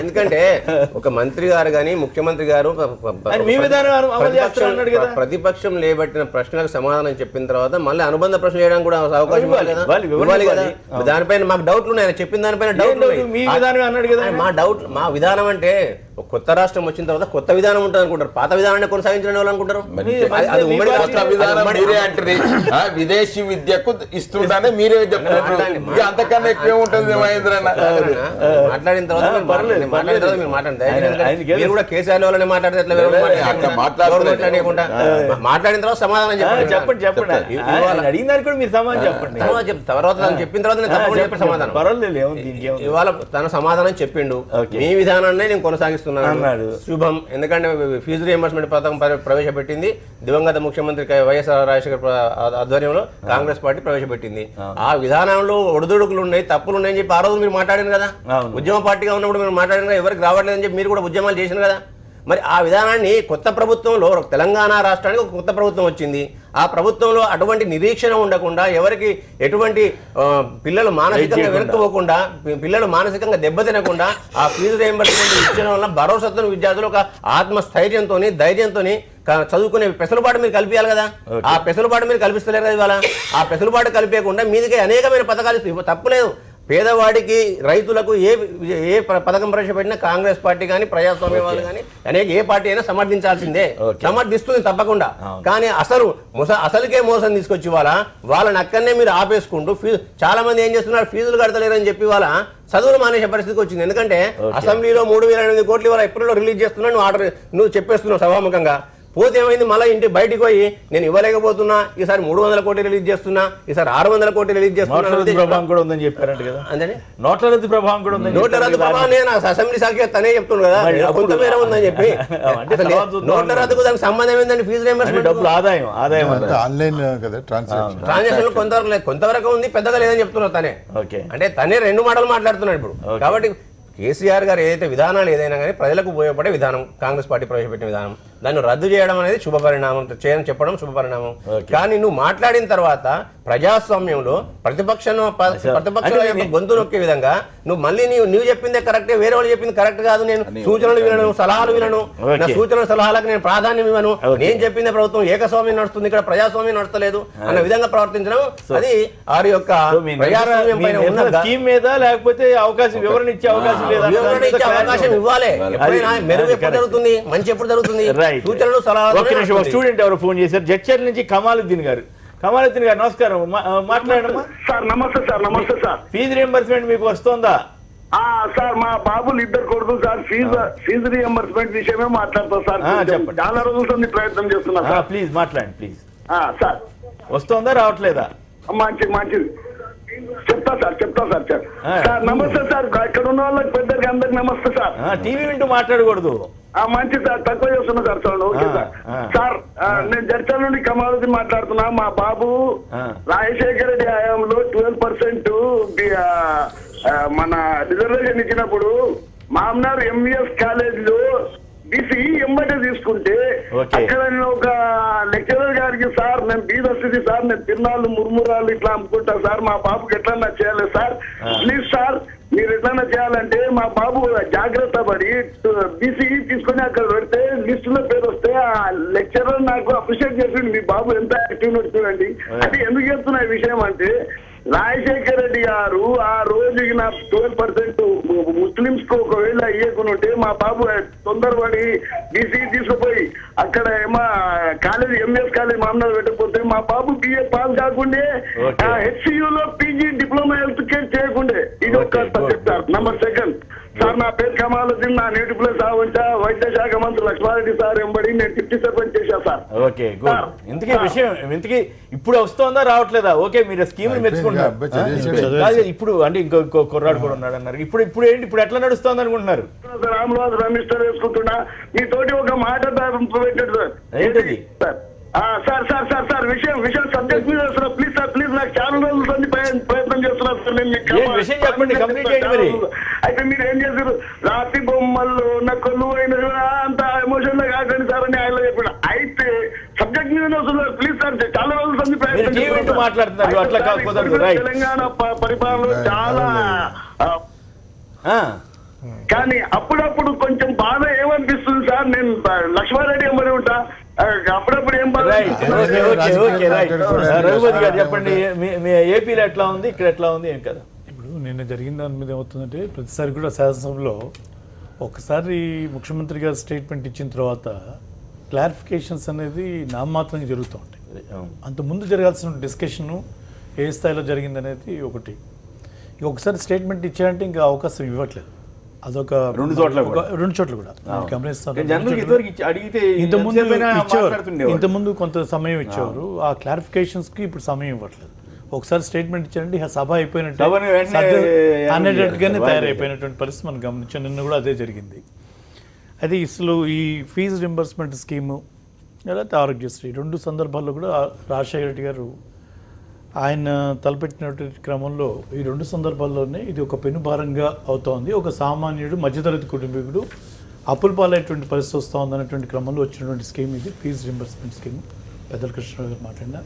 ఎందుకంటే ఒక మంత్రి గారు కానీ ముఖ్యమంత్రి గారు ప్రతిపక్షం లేబట్టిన ప్రశ్నలకు సమాధానం చెప్పిన తర్వాత మళ్ళీ అనుబంధ ప్రశ్న చేయడానికి కూడా అవకాశం ఇవ్వాలి కదా. దానిపైన మాకు డౌట్లు ఉన్నాయి. చెప్పిన దానిపైన డౌట్ మా విధానం అంటే కొత్త రాష్ట్రం వచ్చిన తర్వాత కొత్త విధానం ఉంటుంది అనుకుంటారు, పాత విధానాన్ని కొనసాగించడం వాళ్ళు అనుకుంటారు. విదేశీ విద్యకు ఇస్తుంటే మీరే చెప్తారు, అంతకన్నా ఎక్కువ ఉంటుంది. మాట్లాడిన తర్వాత మీరు మాట్లాడితే మీరు కూడా కేసీఆర్ వాళ్ళని మాట్లాడితే మాట్లాడిన తర్వాత సమాధానం చెప్పండి. అడిగిన దానికి కూడా మీరు సమాధానం చెప్పండి. తర్వాత చెప్పిన తర్వాత నేను తప్పకుండా చెప్పిన సమాధానం ఇవాళ తన సమాధానం చెప్పిండు. మీ విధానాన్ని నేను కొనసాగిస్తున్నాను శుభం. ఎందుకంటే ఫీజు రియంబర్స్మెంట్ పథకం ప్రవేశపెట్టింది దివంగత ముఖ్యమంత్రి వైఎస్ రాజశేఖర్ ఆధ్వర్యంలో కాంగ్రెస్ పార్టీ ప్రవేశపెట్టింది. ఆ విధానంలో ఒడిదుడుకులు ఉన్నాయి, తప్పులు ఉన్నాయని చెప్పి ఆ రోజు మీరు మాట్లాడారు కదా. ఉద్యమ పార్టీగా ఉన్నప్పుడు మీరు మాట్లాడారు కదా, ఎవరికి రావట్లేదని చెప్పి మీరు కూడా ఉద్యమాలు చేశారు కదా. మరి ఆ విధానాన్ని కొత్త ప్రభుత్వంలో తెలంగాణ రాష్ట్రానికి ఒక కొత్త ప్రభుత్వం వచ్చింది. ఆ ప్రభుత్వంలో అటువంటి నిరీక్షణ ఉండకుండా ఎవరికి ఎటువంటి పిల్లలు మానసికంగా వెనుకపోకుండా పిల్లలు మానసికంగా దెబ్బతినకుండా ఆ ఫీజు రియంబర్స్మెంట్ ఇచ్చడం వల్ల భరోసాతో విద్యార్థులు ఒక ఆత్మస్థైర్యంతో ధైర్యంతో చదువుకునే పెసలుబాటు మీరు కల్పించాలి కదా. ఆ పెసలుబాటు మీరు కల్పిస్తలేరు కదా. ఇవాళ ఆ పెసలుబాటు కలిపేయకుండా మీదికి అనేకమైన పథకాలు తప్పులేదు. పేదవాడికి రైతులకు ఏ పథకం ప్రవేశపెట్టినా కాంగ్రెస్ పార్టీ కానీ ప్రజాస్వామ్యవాదులు కానీ అనేక ఏ పార్టీ అయినా సమర్థించాల్సిందే, సమర్థిస్తుంది తప్పకుండా. కానీ అసలుకే మోసం తీసుకొచ్చి వాళ్ళని అక్కడనే మీరు ఆపేసుకుంటూ చాలా మంది ఏం చేస్తున్నారు, ఫీజులు కడతలేరని చెప్పి చదువులు మానేసే పరిస్థితికి వచ్చింది. ఎందుకంటే అసెంబ్లీలో 3,800 కోట్లు ఇవాళ ఏప్రిల్లో రిలీజ్ చేస్తున్నాను, నువ్వు చెప్పేస్తున్నావు సభాముఖంగా. పోతే ఏమైంది, మళ్ళీ ఇంటి బయటికి పోయి నేను ఇవ్వలేకపోతున్నా, ఈసారి 300 కోట్లు రిలీజ్ చేస్తున్నా, ఈసారి 600 కోట్లు రిలీజ్ చేస్తున్నా. నోట్ల రద్దు ప్రభావం కూడా ఉంది. నోట్ల రద్దు ప్రభావం నేను అసెంబ్లీ సాక్షి తనే చెప్తున్నాను కదా, కొంత మేర ఉందని చెప్పి. నోట్ల రద్దుకు దానికి సంబంధం ఏంటంటే ఫీజు రియంబర్స్మెంట్ ఆదాయం ఆన్లైన్ కదా ట్రాన్సాక్షన్ కొంతవరకు ఉంది, పెద్దగా లేదని చెప్తున్నారు తనే. అంటే తనే 2 మాటలు మాట్లాడుతున్నాడు ఇప్పుడు. కాబట్టి కేసీఆర్ గారు ఏదైతే విధానాలు ఏదైనా కానీ ప్రజలకు ఉపయోగపడే విధానం కాంగ్రెస్ పార్టీ ప్రవేశపెట్టిన విధానం, దాన్ని రద్దు చేయడం అనేది శుభపరిణామం, చేయని చెప్పడం శుభపరిణామం. కానీ నువ్వు మాట్లాడిన తర్వాత ప్రజాస్వామ్యంలో ప్రతిపక్షంలో గొంతు నొక్కే విధంగా నువ్వు మళ్ళీ నువ్వు చెప్పిందే కరెక్టే, వేరే వాళ్ళు చెప్పింది కరెక్ట్ కాదు, నేను సూచనలు వినను, సలహాలు వినను, నా సూచనల సలహాలకు నేను ప్రాధాన్యం ఇవ్వను, నేను చెప్పిందే ప్రభుత్వం ఏకస్వామ్యం నడుస్తుంది, ఇక్కడ ప్రజాస్వామ్యం నడుస్తలేదు అన్న విధంగా ప్రవర్తించడం అది వారి యొక్క ప్రజాస్వామ్యం పైన ఉన్న స్కీమ్ మీద లేకపోతే అవకాశం వివరణ ఇచ్చే అవకాశం ఇవ్వాలి. మెరుగు ఎప్పుడు జరుగుతుంది, మంచి ఎప్పుడు జరుగుతుంది, సూచనలు సలహాలు. స్టూడెంట్ ఎవరు ఫోన్ చేశారు, జడ్చర్ల నుంచి కమాలుద్దీన్ గారు. కమాలుద్దీన్ గారు నమస్కారం, మాట్లాడమ్మా. సార్ నమస్తే సార్. నమస్తే సార్. ఫీజు రియంబర్స్మెంట్ మీకు వస్తుందా? సార్ మా బాబులు ఇద్దరు కొడుకు సార్ ఫీజు రియంబర్స్మెంట్ విషయమే మాట్లాడతాం సార్. చెప్పండి. చాలా రోజుల ప్రయత్నం చేస్తున్నా సార్. ప్లీజ్ మాట్లాడండి ప్లీజ్. సార్ వస్తుందా రావట్లేదా? మంచిది చెప్తా సార్. సార్ నమస్తే సార్, ఇక్కడ ఉన్న వాళ్ళకి పెద్దకి అందరికి నమస్తే సార్. టీవీ వింటూ మాట్లాడకూడదు. మంచిది సార్, తక్కువ చేస్తున్నా సార్. చూడండి ఓకే సార్. సార్ నేను జడ్చల నుండి కమాలుద్దీన్ మాట్లాడుతున్నా. మా బాబు రాజశేఖర రెడ్డి హయాంలో 12% మన రిజర్వేషన్ ఇచ్చినప్పుడు మామనార్ ఎంవిఎస్ కాలేజీలో బీసీ ఎంబటే తీసుకుంటే అక్కడ నేను ఒక లెక్చరర్ గారికి సార్ నేను బీద వస్తుంది సార్, నేను తిరునాళ్ళు మురుమురాలు ఇట్లా అమ్ముకుంటా సార్, మా బాబుకి ఎట్లన్నా చేయాలి సార్, ప్లీజ్ సార్ మీరు ఎట్లన్నా చేయాలంటే మా బాబు జాగ్రత్త పడి బీసీ తీసుకుని అక్కడ పెడితే లిస్ట్ లో పేరు వస్తే ఆ లెక్చరర్ నాకు అప్రిషియేట్ చేసింది, మీ బాబు ఎంత యాక్టివ్ చూడండి. అంటే ఎందుకు చెప్తున్నా ఈ విషయం అంటే రాజశేఖర రెడ్డి గారు ఆ రోజుకి నా 12% ముస్లింస్ కు ఒకవేళ ఇయ్యకుంటే మా బాబు తొందరపడి బీసీ తీసుకుపోయి అక్కడ ఏమో కాలేజ్ ఎంఎస్ కాలేజ్ మామూలు పెట్టకపోతే మా బాబు బిఏ పాస్ కాకుండే హెచ్సియులో పీజీ డిప్లొమా హెల్త్ కేర్ చేయకుండే. ఇది ఒక సబ్జెక్ట్ సార్. నంబర్ 2 సార్ నా పేరు కమాలుద్దీన్, నా నేటి ప్లేస్ ఆవంచా, వైద్య శాఖ మంత్రి లక్ష్మారెడ్డి సార్ ఎంబడి నేను డిప్యూటీ సర్పంచ్ చేశా సార్. Okay good. ఇంతకీ విషయం ఇంతకీ ఇప్పుడు వస్తుందా రావట్లేదా? ఓకే మీరు స్కీమ్ మెచ్చుకుంటున్నారు. ఇప్పుడు అంటే ఇంకో కుర్రాడు కూడా ఉన్నాడు అన్నారు. ఇప్పుడు ఏంటి, ఇప్పుడు ఎట్లా నడుస్తుంది అనుకుంటున్నారు? రాములు రమిస్టర్ వేసుకుంటున్నా మీతోటి ఒక మాట పెట్టాడు సార్. ఏంటది సార్ విషయం సబ్జెక్ట్ మీద వస్తున్నా ప్లీజ్ సార్, ప్లీజ్ నాకు చాలా రోజులు ప్రయత్నం చేస్తున్నారు సార్. నేను విషయం చెప్పండి, కంప్లీట్ చేయండి. మరి అయితే మీరు ఏం చేశారు, రాత్రి బొమ్మల్లో నక్కలు అయిన అంత ఎమోషన్ లో కాకండి సార్ అని ఆయన చెప్పిన. అయితే సబ్జెక్ట్ మీద వస్తున్నారు ప్లీజ్ సార్, చాలా రోజులు ప్రయత్నం మాట్లాడుతున్నారు. అట్లా కాకపోతే తెలంగాణ పరిపాలన చాలా కానీ అప్పుడప్పుడు కొంచెం బాధ ఏమనిపిస్తుంది సార్. నేను లక్ష్మారెడ్డి ఎంబడి ఉంటా, అప్పుడప్పుడు ఏం బాధ. రఘుపతి గారు చెప్పండి, మీ ఏపీలో ఎట్లా ఉంది, ఇక్కడ ఎట్లా ఉంది ఏం కదా? ఇప్పుడు నిన్న జరిగిన దాని మీద ఏమవుతుందంటే ప్రతిసారి కూడా శాసనసభలో ఒకసారి ముఖ్యమంత్రి గారు స్టేట్మెంట్ ఇచ్చిన తర్వాత క్లారిఫికేషన్స్ అనేది నామమాత్రంగా జరుగుతూ ఉంటాయి. అంతకుముందు జరగాల్సిన డిస్కషను ఏ స్థాయిలో జరిగింది అనేది ఒకటి. ఒకసారి స్టేట్మెంట్ ఇచ్చారంటే ఇంకా అవకాశం ఇవ్వట్లేదు. అదొక రెండు చోట్ల కూడా గమనిస్తాను. ఇంతకుముందు కొంత సమయం ఇచ్చేవారు ఆ క్లారిఫికేషన్స్కి, ఇప్పుడు సమయం ఇవ్వట్లేదు. ఒకసారి స్టేట్మెంట్ ఇచ్చారంటే సభ అయిపోయినట్టు అనేటట్టుగానే తయారైపోయినటువంటి పరిస్థితి మనం గమనించాం. నిన్న కూడా అదే జరిగింది. అయితే అసలు ఈ ఫీజు రింబర్స్మెంట్ స్కీము లేకపోతే ఆరోగ్యశ్రీ 2 సందర్భాల్లో కూడా రాజశేఖర రెడ్డి గారు ఆయన తలపెట్టినటువంటి క్రమంలో ఈ 2 సందర్భాల్లోనే ఇది ఒక పెనుభారంగా అవుతోంది. ఒక సామాన్యుడు మధ్యతరగతి కుటుంబీకుడు అప్పుల పాలైనటువంటి పరిస్థితి వస్తూ ఉందనేటువంటి క్రమంలో వచ్చినటువంటి స్కీమ్ ఇది ఫీజు రింబర్స్మెంట్ స్కీమ్. పెద్దల కృష్ణరావు గారు మాట్లాడిన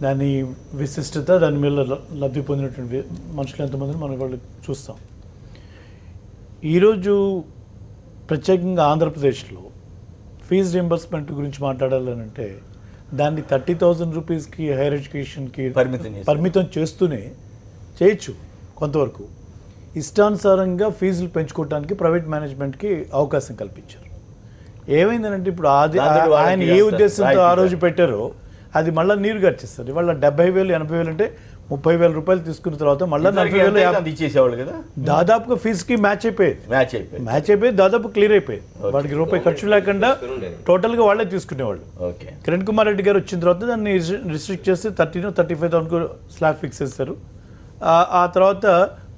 దాని విశిష్టత, దాని మీద లబ్ధి పొందినటువంటి మనుషులు ఎంతమందిని మనం వాళ్ళు చూస్తాం. ఈరోజు ప్రత్యేకంగా ఆంధ్రప్రదేశ్లో ఫీజు రింబర్స్మెంట్ గురించి మాట్లాడాలనంటే దాన్ని 30,000 రూపీస్కి హైయర్ ఎడ్యుకేషన్కి పరిమితం చేస్తూనే చేయొచ్చు. కొంతవరకు ఇష్టానుసారంగా ఫీజులు పెంచుకోవడానికి ప్రైవేట్ మేనేజ్మెంట్కి అవకాశం కల్పించారు. ఏమైందంటే ఇప్పుడు ఆయన ఏ ఉద్దేశంతో ఆ రోజు పెట్టారో అది మళ్ళీ నీరు గడిచేస్తారు. ఇవాళ 70,000 80,000 అంటే 30,000 రూపాయలు తీసుకున్న తర్వాత మళ్ళీ 40,000 ఇచ్చేసేవాళ్ళు కదా. దాదాపుగా ఫీజుకి మ్యాచ్ అయిపోయేది, దాదాపు క్లియర్ అయిపోయేది. వాడికి రూపాయి ఖర్చు లేకుండా టోటల్గా వాళ్ళే తీసుకునేవాళ్ళు. కిరణ్ కుమార్ రెడ్డి గారు వచ్చిన తర్వాత దాన్ని రిస్ట్రిక్ట్ చేసి 30,000-35,000 స్లాబ్ ఫిక్స్ చేస్తారు. ఆ తర్వాత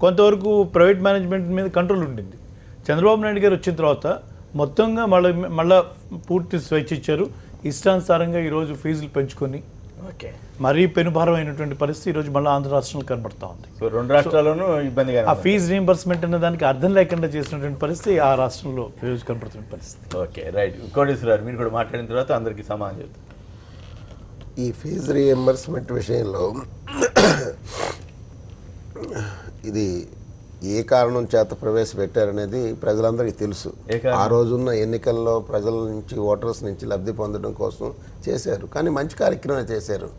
కొంతవరకు ప్రైవేట్ మేనేజ్మెంట్ మీద కంట్రోల్ ఉండింది. చంద్రబాబు నాయుడు గారు వచ్చిన తర్వాత మొత్తంగా మళ్ళీ పూర్తి స్వేచ్ఛ ఇచ్చారు. ఇష్టానుసారంగా ఈరోజు ఫీజులు పెంచుకొని మరీ పెనుభారమైనటువంటి పరిస్థితి ఈరోజు మళ్ళీ ఆంధ్ర రాష్ట్రంలో కనబడతా ఉంది. 2 రాష్ట్రాల్లోనూ ఇబ్బందిగా ఆ ఫీజు రీయింబర్స్మెంట్ అనే దానికి అర్థం లేకుండా చేసినటువంటి పరిస్థితి ఆ రాష్ట్రంలో ఈరోజు కనబడుతున్న పరిస్థితి. Okay right. కోటేశ్వరరావు మీరు కూడా మాట్లాడిన తర్వాత అందరికీ సమాధానం చెప్తారు. ఈ ఫీజు రీయింబర్స్మెంట్ విషయంలో ఇది ఏ కారణం చేత ప్రవేశపెట్టారనేది ప్రజలందరికీ తెలుసు. ఆ రోజున్న ఎన్నికల్లో ప్రజల నుంచి, ఓటర్స్ నుంచి లబ్ధి పొందడం కోసం చేశారు. కానీ మంచి కార్యక్రమం చేశారు.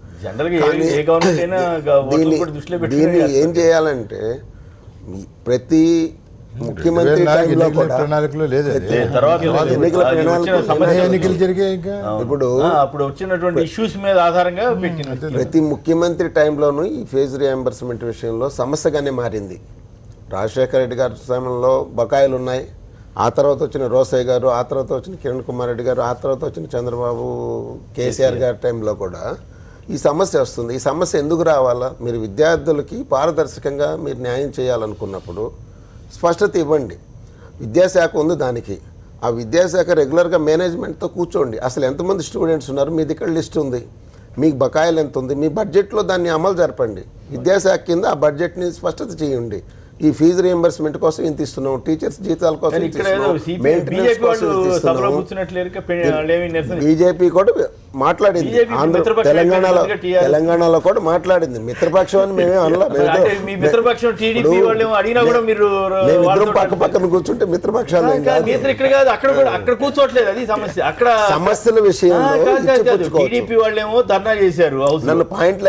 దీన్ని ఏం చేయాలంటే ప్రతి ముఖ్యమంత్రి టైంలో కూడా ఎన్నికలు జరిగాయి. ఇప్పుడు వచ్చినటువంటి ఇష్యూస్ మీద ఆధారంగా ప్రతి ముఖ్యమంత్రి టైంలోనూ ఈ ఫీజు రీయింబర్స్మెంట్ విషయంలో సమస్యగానే మారింది. రాజశేఖర రెడ్డి గారి సమయంలో బకాయిలు ఉన్నాయి, ఆ తర్వాత వచ్చిన రోసయ్య గారు, ఆ తర్వాత వచ్చిన కిరణ్ కుమార్ రెడ్డి గారు, ఆ తర్వాత వచ్చిన చంద్రబాబు కేసీఆర్ గారి టైంలో కూడా ఈ సమస్య వస్తుంది. ఈ సమస్య ఎందుకు రావాలా? మీరు విద్యార్థులకి పారదర్శకంగా మీరు న్యాయం చేయాలనుకున్నప్పుడు స్పష్టత ఇవ్వండి. విద్యాశాఖ ఉంది దానికి. ఆ విద్యాశాఖ రెగ్యులర్గా మేనేజ్మెంట్తో కూర్చోండి. అసలు ఎంతమంది స్టూడెంట్స్ ఉన్నారు, మీ దగ్గర లిస్ట్ ఉంది, మీకు బకాయిలు ఎంత ఉంది, మీ బడ్జెట్లో దాన్ని అమలు జరపండి. విద్యాశాఖ కింద ఆ బడ్జెట్ని స్పష్టత చేయండి. ఈ ఫీజు రియంబర్స్మెంట్ కోసం ఇంత ఇస్తున్నాం, టీచర్స్ జీతాల కోసం ఇంత ఇస్తున్నాం, మెయింటెనెన్స్ కోసం ఇంత ఇస్తున్నాం. బీజేపీ కూడా మాట్లాడింది, తెలంగాణలో కూడా మాట్లాడింది. మిత్రపక్షం అని మేమే అనలా. మేమిద్దరం పక్క పక్కన కూర్చుంటే మిత్రపక్షాలు సమస్యల విషయంలో నన్ను పాయింట్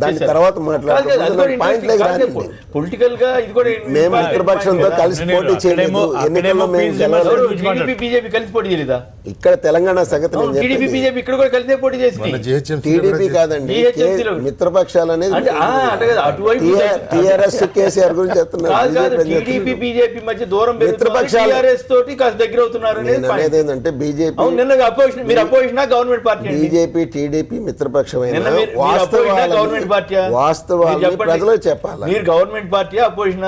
దాని తర్వాత మాట్లాడుతున్నాను. పాయింట్ లేక పొలిటికల్ గా ఇది కూడా మేము మిత్రపక్షంతో కలిసి పోటీ చేయలేదు. ఎన్నికల్లో బీజేపీ కలిసి పోటీ చేయలేదా? ఇక్కడ తెలంగాణ సంగతి బీజేపీ ఇక్కడ కూడా కలిసే పోటీ చేసింది. టీడీపీ కాదండి, మిత్రపక్షాలు అనేది టీఆర్ఎస్ కేసీఆర్ గురించి చెప్తున్నారు. టీడీపీ బీజేపీ మధ్య దూరం మిత్రపక్షాలు తోటి కాస్త దగ్గర అవుతున్నారు. అనేది ఏంటంటే బీజేపీ బీజేపీ టీడీపీ మిత్రపక్షమైన వాస్తవాలు ప్రజలకు చెప్పాలి. మీరు గవర్నమెంట్ పార్టీ అపోజిషన్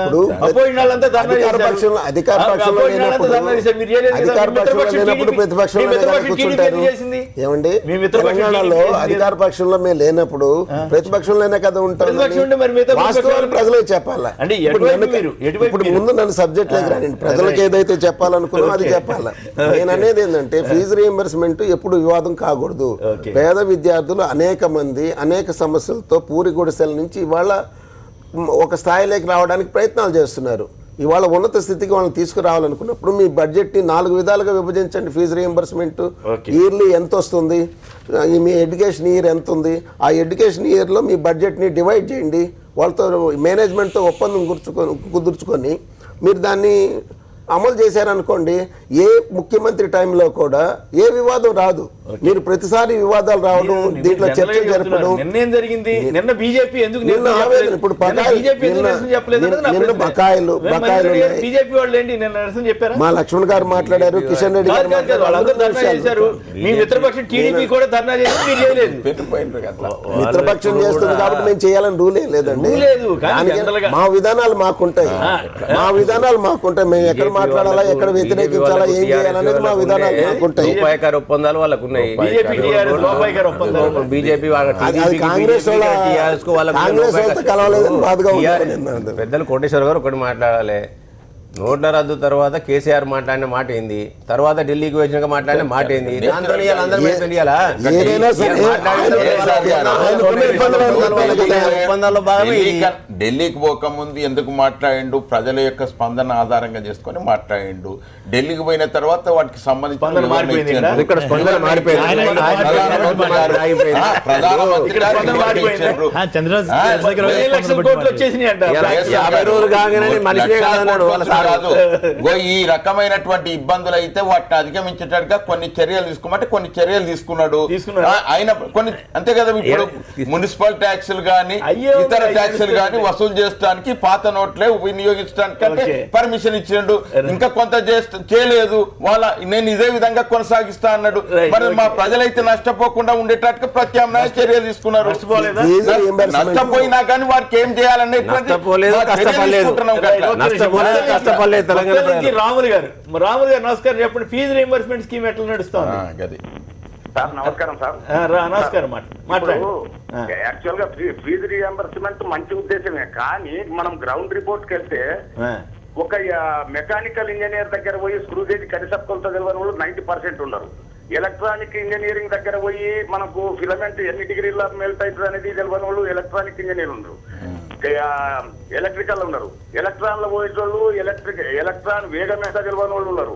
ఏమండి తెలంగాణలో అధికార పక్షంలో మేము లేనప్పుడు ప్రతిపక్షంలోనే కదా ఉంటాం. వాస్తవాలు ప్రజలకు చెప్పాలా? ఇప్పుడు ముందు నన్ను సబ్జెక్ట్ లేక రాండి, ప్రజలకు ఏదైతే చెప్పాలనుకున్నా అది చెప్పాలా. నేను అనేది ఏంటంటే ఫీజు రియంబర్స్మెంట్ ఎప్పుడు వివాదం కాకూడదు. పేద విద్యార్థులు అనేక మంది అనేక సమస్యలతో పూరి గుడిసెల నుంచి ఇవాళ ఒక స్థాయిలోకి రావడానికి ప్రయత్నాలు చేస్తున్నారు. ఇవాళ ఉన్నత స్థితికి వాళ్ళని తీసుకురావాలనుకున్నప్పుడు మీ బడ్జెట్ని 4 విధాలుగా విభజించండి. ఫీజు రియంబర్స్మెంట్ ఇయర్లీ ఎంత వస్తుంది, మీ ఎడ్యుకేషన్ ఇయర్ ఎంత ఉంది, ఆ ఎడ్యుకేషన్ ఇయర్లో మీ బడ్జెట్ని డివైడ్ చేయండి. వాళ్ళతో మేనేజ్మెంట్తో ఒప్పందం కుదుర్చుకొని మీరు దాన్ని అమలు చేశారనుకోండి, ఏ ముఖ్యమంత్రి టైంలో కూడా ఏ వివాదం రాదు. మీరు ప్రతిసారి వివాదాలు రావడం, దీంట్లో చర్చ జరపడం. నిన్న బీజేపీ ఎందుకు ఇప్పుడు బకాయిలు బీజేపీ వాళ్ళు ఏంటి నిన్న నిరసన చెప్పారు? మా లక్ష్మణ్ గారు మాట్లాడారు, కిషన్ రెడ్డి గారు మిత్రపక్షం చేస్తుంది కాబట్టి మేము చేయాలని రూల్ ఏం లేదండి. మా విధానాలు మాకుంటాయి, మేము ఎక్కడ మాట్లాడాలా, ఎక్కడ వ్యతిరేకించాలా, ఏం చేయాలనేది మా విధానాలు మాకుంటాయి. ఒప్పందాలు వాళ్ళకు ఉన్నాయి. బీజేపీ కాంగ్రెస్ వాళ్ళతో కలవలేదని బాధగా ఉంటుంది. పెద్దలు కోటేశ్వర గారు ఒకటి మాట్లాడాలి. నోట్ల రద్దు తర్వాత కేసీఆర్ మాట్లాడిన మాట ఏంది, తర్వాత ఢిల్లీకి వచ్చినాక మాట్లాడిన మాట ఏంది, దాంతో ఒప్పందాల్లో భాగమే. ఢిల్లీకి పోకముందు ఎందుకు మాట్లాడిండు, ప్రజల యొక్క స్పందన ఆధారంగా చేసుకొని మాట్లాడిండు. ఢిల్లీకి పోయిన తర్వాత వాటికి సంబంధించిన ఈ రకమైనటువంటి ఇబ్బందులు అయితే వాటిని అధిగమించేటట్టుగా కొన్ని చర్యలు తీసుకోమంటే కొన్ని చర్యలు తీసుకున్నాడు ఆయన. కొన్ని అంతే కదా, ఇప్పుడు మున్సిపల్ ట్యాక్సులు కానీ ఇతర ట్యాక్సులు కానీ వసూలు చేయడానికి పాత నోట్లే వినియోగించడానికి పర్మిషన్ ఇచ్చిండు. ఇంకా కొంత చేయలేదు, వాళ్ళ నేను ఇదే విధంగా కొనసాగిస్తా అన్నాడు. మరి మా ప్రజలైతే నష్టపోకుండా ఉండేటట్టుగా ప్రత్యామ్నాయ చర్యలు తీసుకున్నారు. నష్టపోయినా కానీ వారికి ఏం చేయాలనేటువంటి రాములు గారు నమస్కారం చెప్పండి. ఫీజు రియంబర్స్మెంట్ స్కీమ్ ఎట్లా నడుస్తుంది? సార్ నమస్కారం సార్. నమస్కారం. యాక్చువల్ గా ఫీజు రియంబర్స్మెంట్ మంచి ఉద్దేశమే, కానీ మనం గ్రౌండ్ రిపోర్ట్కి వెళ్తే ఒక మెకానికల్ ఇంజనీర్ దగ్గర పోయి స్క్రూ చేసి కనిసప్పులతో తెలియని వాళ్ళు 90% ఉన్నారు. ఎలక్ట్రానిక్ ఇంజనీరింగ్ దగ్గర పోయి మనకు ఫిలమెంట్ ఎన్ని డిగ్రీల మెల్ట్ అవుతుంది అనేది తెలియని వాళ్ళు ఎలక్ట్రానిక్ ఇంజనీర్ ఉన్నారు. ఎలక్ట్రికల్ ఉన్నారు. ఎలక్ట్రాన్ లో పోయేటోళ్ళు ఎలక్ట్రాన్ వేగం ఎంత తెలియని వాళ్ళు ఉన్నారు.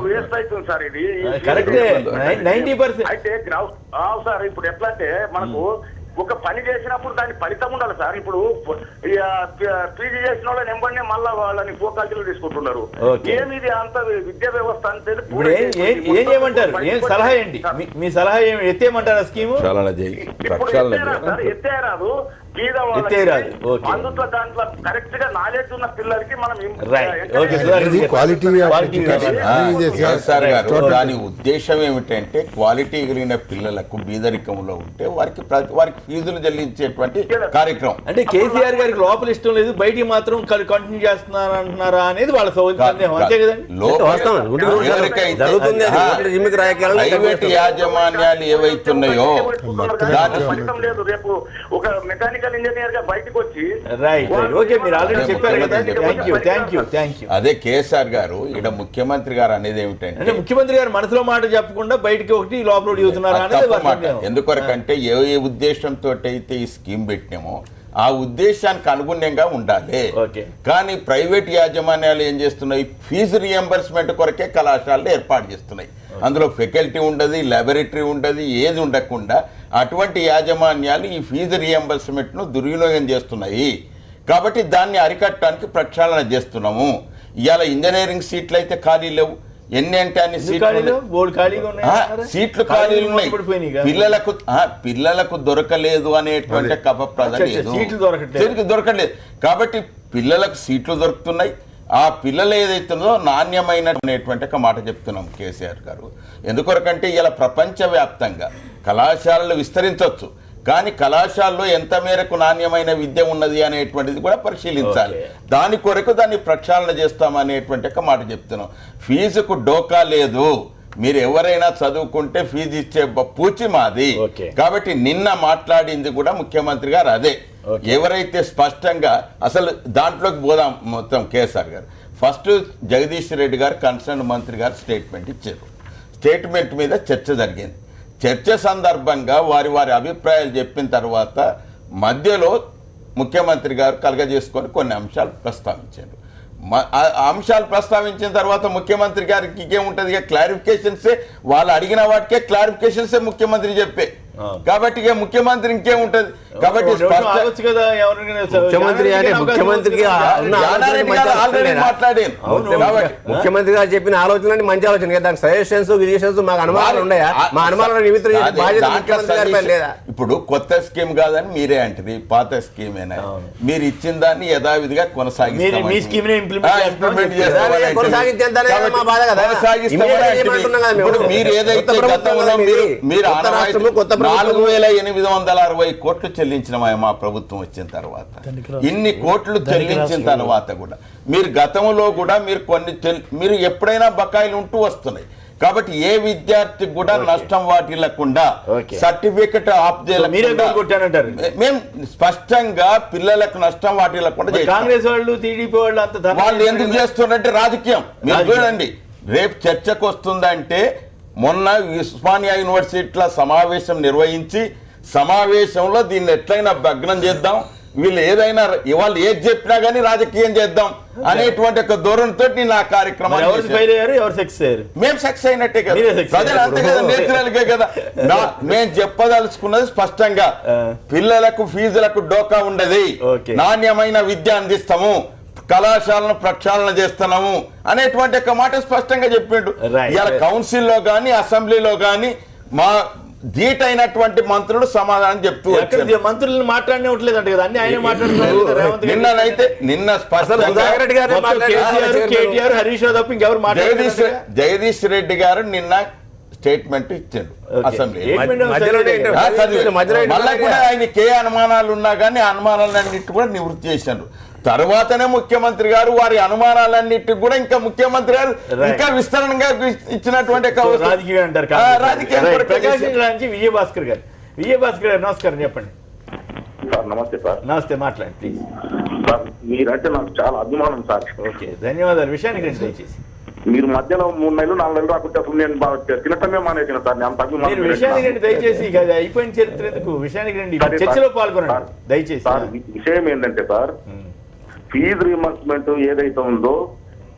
వేస్ట్ అవుతుంది సార్ ఇది. అయితే సార్ ఇప్పుడు ఎట్లా అంటే మనకు ఒక పని చేసినప్పుడు దాని ఫలితం ఉండాలి సార్. ఇప్పుడు పీజీ చేసిన వాళ్ళని ఎంబడినే మళ్ళా వాళ్ళని ఫోకాల్టీలు తీసుకుంటున్నారు. ఏమిది అంత విద్యా వ్యవస్థ అంటే ఏం చేయమంటారు? సలహా ఏంటి? మీ సలహా ఎత్తేయమంటారా స్కీము? ఎత్తే రాదు. గీద ఎత్తేరాదు. ఓకే. అందులో దాంట్లో కరెక్ట్ గా నాలెడ్జ్ ఉన్న పిల్లలకి మనం రైట్. Okay sir. ఇది క్వాలిటీ సార్ గారు దాని ఉద్దేశం ఏమిటంటే క్వాలిటీ కలిగిన పిల్లలకు బీదరికంలో ఉంటే వారికి ఫీజులు చెల్లించేటువంటి కార్యక్రమం. అంటే కేసీఆర్ గారికి లోపల ఇష్టం లేదు, బయటికి మాత్రం కంటిన్యూ చేస్తున్నారు అంటున్నారా అనేది వాళ్ళ సందేహం. అంతే కదండి. ప్రైవేట్ యాజమాన్యాలు ఏవైతున్నాయో లేదు. రేపు ఒక మెకానికల్ ఇంజనీర్ గా బయటకు వచ్చి రైట్. ఓకే, మీరు ఆల్రెడీ చెప్పారు కదా. Thank you. అదే కేసీఆర్ గారు ఇక్కడ ముఖ్యమంత్రి గారు అనేది ఏమిటంటే ముఖ్యమంత్రి గారు మనసులో మాట చెప్పకుండా బయటికి ఒకటి లోపల దిగుతున్నారు అనేది. ఎందుకొరకంటే ఏ ఉద్దేశంతో అయితే ఈ స్కీమ్ పెట్టినామో ఆ ఉద్దేశానికి అనుగుణంగా ఉండాలి. కానీ ప్రైవేట్ యాజమాన్యాలు ఏం చేస్తున్నాయి, ఫీజు రియంబర్స్మెంట్ కొరకే కళాశాలలు ఏర్పాటు చేస్తున్నాయి. అందులో ఫెకల్టీ ఉండదు, లాబొరేటరీ ఉండదు, ఏది ఉండకుండా అటువంటి యాజమాన్యాలు ఈ ఫీజు రియంబర్స్మెంట్ను దుర్వినియోగం చేస్తున్నాయి. కాబట్టి దాన్ని అరికట్టడానికి ప్రక్షాళన చేస్తున్నాము. ఇవాళ ఇంజనీరింగ్ సీట్లు అయితే ఖాళీ లేవు. ఎన్ని అంటే అన్ని సీట్లు ఖాళీలు ఉన్నాయి. పిల్లలకు దొరకలేదు అనేటువంటి కపప్రద లేదు, దొరకలేదు. కాబట్టి పిల్లలకు సీట్లు దొరుకుతున్నాయి. ఆ పిల్లలు ఏదైతుందో నాణ్యమైనటువంటి ఒక మాట చెప్తున్నాం కేసీఆర్ గారు. ఎందుకొరకంటే ఇలా ప్రపంచవ్యాప్తంగా కళాశాలలు విస్తరించవచ్చు, కానీ కళాశాలలో ఎంత మేరకు నాణ్యమైన విద్య ఉన్నది అనేటువంటిది కూడా పరిశీలించాలి. దాని కొరకు దాన్ని ప్రక్షాళన చేస్తామనేటువంటి ఒక మాట చెప్తున్నాం. ఫీజుకు డోకా లేదు. మీరు ఎవరైనా చదువుకుంటే ఫీజు ఇచ్చే పూచి మాది. కాబట్టి నిన్న మాట్లాడింది కూడా ముఖ్యమంత్రి గారు అదే. ఎవరైతే స్పష్టంగా అసలు దాంట్లోకి పోదాం మొత్తం కేసీఆర్ గారు. ఫస్ట్ జగదీష్ రెడ్డి గారు కన్సర్న్ మంత్రి గారు స్టేట్మెంట్ ఇచ్చారు. స్టేట్మెంట్ మీద చర్చ జరిగింది. చర్చ సందర్భంగా వారి అభిప్రాయాలు చెప్పిన తర్వాత మధ్యలో ముఖ్యమంత్రి గారు కలగజేసుకొని కొన్ని అంశాలు ప్రస్తావించారు. అంశాలు ప్రస్తావించిన తర్వాత ముఖ్యమంత్రి గారికి ఏముంటుంది, ఇక క్లారిఫికేషన్సే వాళ్ళు అడిగిన వాటికే క్లారిఫికేషన్సే ముఖ్యమంత్రి చెప్పే. కాబట్టి ఇక ముఖ్యమంత్రి ఇంకేముంటది. కాబట్టి ముఖ్యమంత్రి గారు చెప్పిన ఆలోచన మంచి ఆలోచన కదా. దానికి సజెషన్స్ గిజెషన్స్ మాకు అనుమానాలు ఉన్నాయా? మా అనుమానాలు నిమిత్తం లేదా? ఇప్పుడు కొత్త స్కీమ్ కాదని మీరే అంటది, పాత స్కీమ్ ఏనా? మీరు ఇచ్చిన దాన్ని యథావిధిగా కొనసాగిస్తాం. మీరు ఏదైతే గతంలో మీరు 4,860 కోట్లు చెల్లించిన మా ప్రభుత్వం వచ్చిన తర్వాత, ఇన్ని కోట్లు చెల్లించిన తర్వాత కూడా మీరు గతంలో కూడా మీరు ఎప్పుడైనా బకాయిలు ఉంటూ వస్తున్నాయి. కాబట్టి ఏ విద్యార్థికి కూడా నష్టం వాటిల్లకుండా సర్టిఫికెట్ ఆఫ్ చేయలేకుండా మేము స్పష్టంగా పిల్లలకు నష్టం వాటిల్లకుండా. కాంగ్రెస్ వాళ్ళు టీడీపీ వాళ్ళు ఎందుకు చేస్తున్నారంటే రాజకీయం. మీరు చూడండి, రేపు చర్చకు వస్తుందంటే మొన్న ఉస్మానియా యూనివర్సిటీలో సమావేశం నిర్వహించి సమావేశంలో దీన్ని ఎట్లయినా భగ్నం చేద్దాం, వీళ్ళు ఏదైనా వాళ్ళు ఏది చెప్పినా కానీ రాజకీయం చేద్దాం అనేటువంటి ఒక ధోరణితో నేను ఆ కార్యక్రమం మేము సక్సెస్ అయినట్టే కదా, ప్రజలు అంతే కదా, నేర్చులకే కదా. మేము చెప్పదలుచుకున్నది స్పష్టంగా, పిల్లలకు ఫీజులకు డోకా ఉండదు, నాణ్యమైన విద్య అందిస్తాము, కళాశాలను ప్రక్షాళన చేస్తున్నాము అనేటువంటి ఒక మాట స్పష్టంగా చెప్పిండు. ఇలా కౌన్సిల్లో కానీ అసెంబ్లీలో కానీ మా ధీటైనటువంటి మంత్రులు సమాధానం చెప్తూ మంత్రులను మాట్లాడలేదు కదా, అన్ని ఆయన మాట్లాడుతున్నారు. నిన్న జగదీష్ రెడ్డి గారు నిన్న స్టేట్మెంట్ ఇచ్చాడు అసెంబ్లీ. మళ్ళీ కూడా ఆయనకి ఏ అనుమానాలు ఉన్నా కానీ అనుమానాలన్నిటి కూడా నివృత్తి చేశారు. తర్వాతనే ముఖ్యమంత్రి గారు వారి అనుమానాలన్నిటికి కూడా ఇంకా ముఖ్యమంత్రి గారు ఇంకా విస్తరణగా ఇచ్చినటువంటి రాజకీయం అంటారు. విజయభాస్కర్ గారు నమస్కారం, చెప్పండి సార్. నమస్తే సార్. నమస్తే, మాట్లాడండి ప్లీజ్ సార్. మీరంటే నాకు చాలా అభిమానం సార్. ఓకే, ధన్యవాదాలు. విషయానికి రండి దయచేసి. మీరు మధ్యలో 3 నెలలు 4 నెలలు రాకుంటే అసలు నేను తినటమే మానేసిన సార్. నేను విషయానికి రండి దయచేసి. అయిపోయిన చరిత్ర ఎందుకు, విషయానికి రండి, చర్చలో పాల్గొనండి దయచేసి. విషయం ఏంటంటే సార్, ఫీజు రీయింబర్స్మెంట్ ఏదైతే ఉందో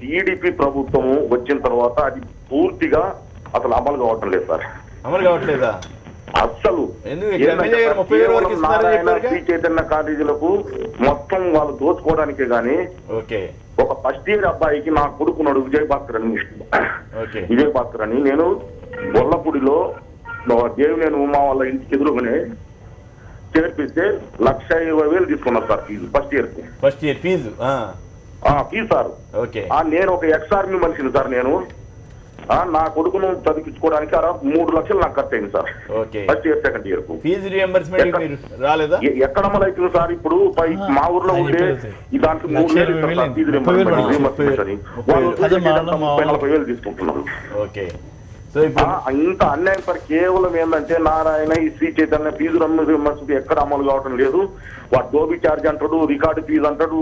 టీడీపీ ప్రభుత్వము వచ్చిన తర్వాత అది పూర్తిగా అసలు అమలు కావటం లేదు సార్. అమలు కావట్లేదా? అస్సలు శ్రీ చైతన్య కాలేజీలకు మొత్తం వాళ్ళు దోచుకోవడానికే గానీ ఒక ఫస్ట్ ఇయర్ అబ్బాయికి నా కొడుకున్నాడు విజయభాస్కర్ అని నేను గొల్లపూడిలో దేవినేని ఉమా వాళ్ళ ఇంటికి ఎదురుగానే చేర్పిస్తే 1,20,000 తీసుకున్నారు sir fee first year fee fee sir. Okay. నేను ఒక ఎక్స్ ఆర్మీ మనిషిని సార్. నేను నా కొడుకును చదివించుకోవడానికి 3 లక్షలు నాకు ఖర్చు అయింది sir first year second year కు. ఫీజు రియంబర్స్మెంట్ రాలేదా? ఎక్కడ అమలు అవుతుంది సార్? ఇప్పుడు మా ఊర్లో ఉంటే దాంట్లో 3 నెలలు ఫీజు రియంబర్స్మెంట్ అని వాళ్ళు 30,000 తీసుకుంటున్నారు. ఓకే. ఇంత అన్యాయం సార్. కేవలం ఏంటంటే నారాయణ ఈ శ్రీ చైతన్య ఫీజు రియంబర్స్మెంట్ ఎక్కడ అమలు కావటం లేదు. వాడు డోబీ చార్జ్ అంటాడు, రికార్డు ఫీజు అంటాడు,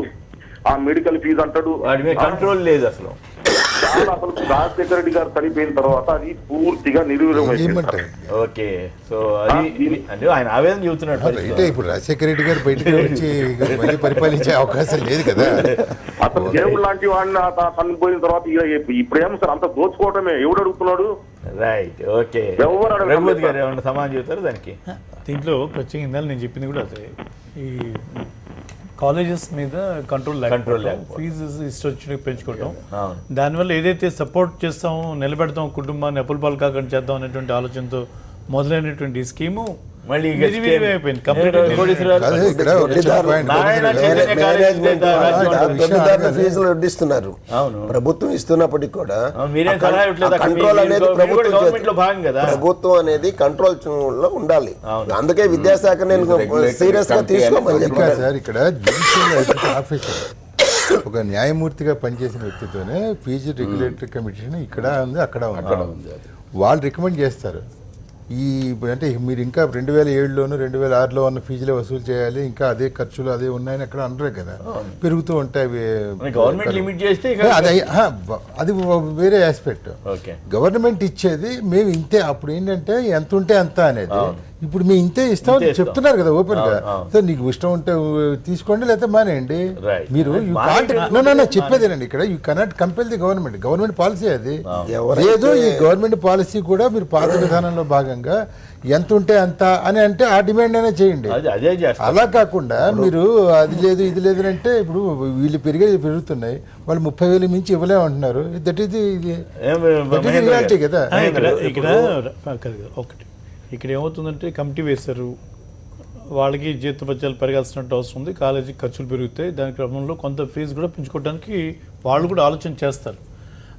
ఆ మెడికల్ ఫీజు అంటాడు. కంట్రోల్ లేదు అసలు. అసలు రాజశేఖర రెడ్డి గారు చనిపోయిన తర్వాత అది పూర్తిగా నిర్వీర్యమైంది. ఓకే. సో అది అంటే ఆయన ఆవేదన చెబుతున్నాడు. అంటే ఇప్పుడు రాజశేఖర రెడ్డి గారు బయటకు వచ్చి మళ్ళీ పరిపాలించే అవకాశం లేదు కదా. అసలు దేవుడు లాంటి వాడిని చనిపోయిన తర్వాత ఇప్పుడేమో సార్ అంత దోచుకోవటమే. ఎవడు అడుగుతున్నాడు? రైట్. ఓకే. ఎవరు రఘుపతి గారు ఏమన్నా సమాధానం చెబుతారు దానికి? దీంట్లో ప్రత్యేకంగా ఇందాక నేను చెప్పింది కూడా అదే. ఈ కాలేజెస్ మీద కంట్రోల్ ఫీజు ఇష్టం వచ్చి పెంచుకోవటం, దానివల్ల ఏదైతే సపోర్ట్ చేస్తామో నిలబెడతాం కుటుంబాన్ని అప్పుల పాలు కాకుండా చేద్దాం అనేటువంటి ఆలోచనతో మొదలైనటువంటి స్కీము మళ్ళీ ఫీజులు వడ్డిస్తున్నారు. ప్రభుత్వం ఇస్తున్నప్పటికీ కూడా కంట్రోల్ అనేది ప్రభుత్వం అనేది కంట్రోల్ లో ఉండాలి. అందుకే విద్యాశాఖ నేను సీరియస్ గా తీసుకోమని చెప్పాను సార్. ఇక్కడ జ్యుడిషియల్ ఆఫీసర్ ఒక న్యాయమూర్తిగా పనిచేసిన వ్యక్తితోనే ఫీజు రెగ్యులేటరీ కమిషన్ ఇక్కడ ఉంది, అక్కడ ఉంది. వాళ్ళు రికమెండ్ చేస్తారు ఈ అంటే మీరు ఇంకా 2007లోను 2006లో ఉన్న ఫీజులే వసూలు చేయాలి, ఇంకా అదే ఖర్చులు అదే ఉన్నాయని అక్కడ అనరు కదా. పెరుగుతూ ఉంటాయి. గవర్నమెంట్ లిమిట్ చేస్తే అది వేరే ఆస్పెక్ట్. గవర్నమెంట్ ఇచ్చేది మేము ఇంతే. అప్పుడు ఏంటంటే ఎంత ఉంటే అంత అనేది. ఇప్పుడు మీ ఇంతే ఇస్తామని చెప్తున్నారు కదా ఓపెన్ గా. సో నీకు ఇష్టం ఉంటే తీసుకోండి, లేకపోతే మానేయండి. మీరు చెప్పేదేనండి ఇక్కడ. You cannot compel the government policy అది. లేదు, ఈ గవర్నమెంట్ పాలసీ కూడా మీరు పాత విధానంలో భాగంగా ఎంత ఉంటే అంత అని అంటే ఆ డిమాండ్ అయినా చేయండి. అలా కాకుండా మీరు అది లేదు ఇది లేదు అంటే ఇప్పుడు వీళ్ళు పెరుగుతున్నాయి, వాళ్ళు 30,000 మించి ఇవ్వలేమంటున్నారు. దట్ ఈస్ రియాలిటీ కదా. ఒకటి ఇక్కడ ఏమవుతుందంటే కమిటీ వేశారు, వాళ్ళకి జీతపత్యాలు పెరగాల్సినట్టు అవసరం ఉంది, కాలేజీకి ఖర్చులు పెరుగుతాయి, దాని క్రమంలో కొంత ఫీజు కూడా పెంచుకోవడానికి వాళ్ళు కూడా ఆలోచన చేస్తారు.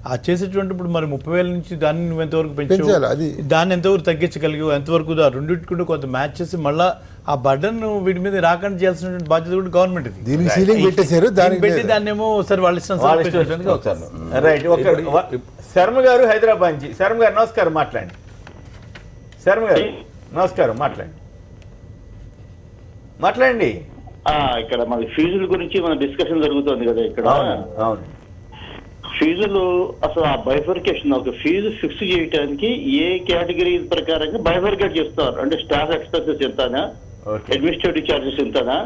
ఆ చేసేటువంటి ఇప్పుడు మరి 30,000 నుంచి దాన్ని నువ్వు ఎంతవరకు పెంచాలి, దాన్ని ఎంతవరకు తగ్గించగలిగావు, ఎంతవరకు రెండింటికి కొంత మ్యాచ్ చేసి మళ్ళీ ఆ బర్డన్ వీటి మీద రాకుండా చేయాల్సినటువంటి బాధ్యత కూడా గవర్నమెంట్ పెట్టి దాన్ని ఏమో సరే వాళ్ళ ఇష్టం. రైట్. శర్మ గారు హైదరాబాద్ నుంచి. శర్మ గారు నమస్కారం, మాట్లాడండి. శర్మ గారు నమస్కారం, మాట్లాడండి. ఇక్కడ మన ఫీజుల గురించి మన డిస్కషన్ జరుగుతుంది కదా ఇక్కడ. అవును. ఫీజులు అసలు ఆ బైఫర్కేషన్, ఒక ఫీజు ఫిక్స్ చేయడానికి ఏ కేటగిరీ ప్రకారంగా బైఫర్కేట్ చేస్తారు అంటే స్టాఫ్ ఎక్స్పెన్సెస్ ఎంతనా, అడ్మినిస్ట్రేటివ్ చార్జెస్ ఎంతనా,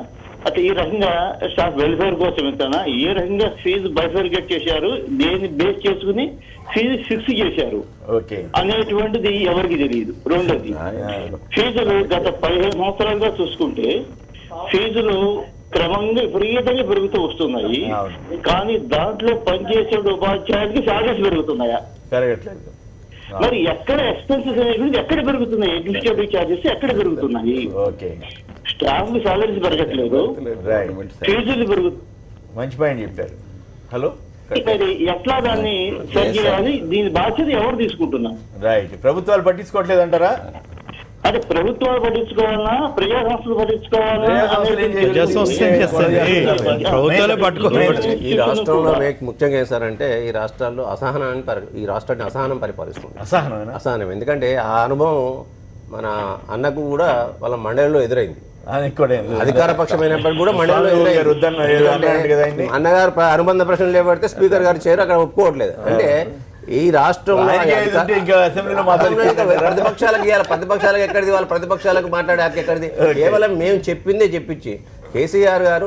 అంటే ఈ రకంగా స్టాఫ్ వెల్ఫేర్ కోసం ఎంతనా, ఏ రకంగా ఫీజు బైఫర్కేట్ చేశారు, దేన్ని బేస్ చేసుకుని ఫీజు ఫిక్స్ చేశారు అనేటువంటిది ఎవరికి తెలియదు. రెండోది, ఫీజులు గత 15 సంవత్సరాలుగా చూసుకుంటే ఫీజులు క్రమంగా విపరీతంగా పెరుగుతూ వస్తున్నాయి. కానీ దాంట్లో పనిచేసే ఉపాధ్యాయులకి శాలరీస్ పెరుగుతున్నాయా? పెరగట్లేదు. మరి ఎక్కడ ఎక్స్పెన్సెస్ అనేటువంటి ఎక్కడ పెరుగుతున్నాయి? అడ్మినిస్ట్రేటివ్ చార్జెస్ ఎక్కడ పెరుగుతున్నాయి? స్టాఫ్ కి సాలరీస్ పెరగట్లేదు, ఫీజులు పెరుగుతున్నాయి. మంచి పాయింట్ చెప్పారు. హలో, మరి ఎట్లా దాన్ని సరి చేయాలి? దీని బాధ్యత ఎవరు తీసుకుంటున్నారు? రైట్. ప్రభుత్వాలు పట్టించుకోవట్లేదు అంటారా? అంటే ప్రభుత్వాలు పట్టించుకోవాలన్నా, ప్రజా సంస్థలు పట్టించుకోవాలన్నా? ఈ రాష్ట్రంలో ముఖ్యంగా ఏం సార్ అంటే ఈ రాష్ట్రాల్లో ఈ రాష్ట్రాన్ని అసహనం పరిపాలిస్తుంది. అసహనం. ఎందుకంటే ఆ అనుభవం మన అన్నకు కూడా వాళ్ళ మండలిలో ఎదురైంది. అధికార పక్షమైనప్పటికీ కూడా మండలిలో ఎదురైంది. అన్నగారు అనుబంధ ప్రశ్నలు లేబడితే స్పీకర్ గారు చేరు అక్కడ ఒప్పుకోవట్లేదు. అంటే ఈ రాష్ట్రంలో ప్రతిపక్షాలకు ఇవ్వాలి, ప్రతిపక్షాలకు ఎక్కడిది, వాళ్ళ ప్రతిపక్షాలకు మాట్లాడే హక్కు ఎక్కడిది? కేవలం మేము చెప్పిందే చెప్పించి కేసీఆర్ గారు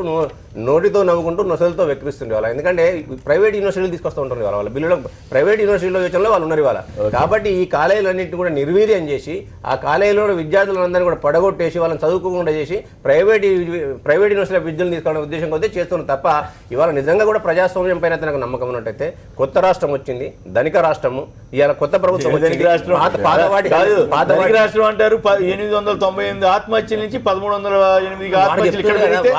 నోటితో నవ్వుకుంటూ నొసలతో వెక్కిరిస్తుండే వాళ్ళు. ఎందుకంటే ప్రైవేట్ యూనివర్సిటీలు తీసుకొస్తూ ఉంటారు వాళ్ళ బిల్లులో ప్రైవేట్ యూనివర్సిటీలో యోచనలో వాళ్ళు ఉన్నారు ఇవాళ. కాబట్టి ఈ కాలేజీలన్నింటినీ కూడా నిర్వీర్యం చేసి ఆ కాలేజీలో విద్యార్థులందరినీ కూడా పడగొట్టేసి వాళ్ళని చదువుకోకుండా చేసి ప్రైవేట్ యూనివర్సిటీల విద్యను తీసుకోవడం ఉద్దేశం కొద్దీ చేస్తున్నారు తప్ప ఇవాళ నిజంగా కూడా ప్రజాస్వామ్యం పైన తనకు నమ్మకం ఉన్నట్టయితే కొత్త రాష్ట్రం వచ్చింది, ధనిక రాష్ట్రము, ఇవాళ కొత్త ప్రభుత్వం రాష్ట్రం అంటారు. 898 ఆత్మహత్యల నుంచి 1308 ఆత్మహత్యలు ఇక్కడ పెరిగితే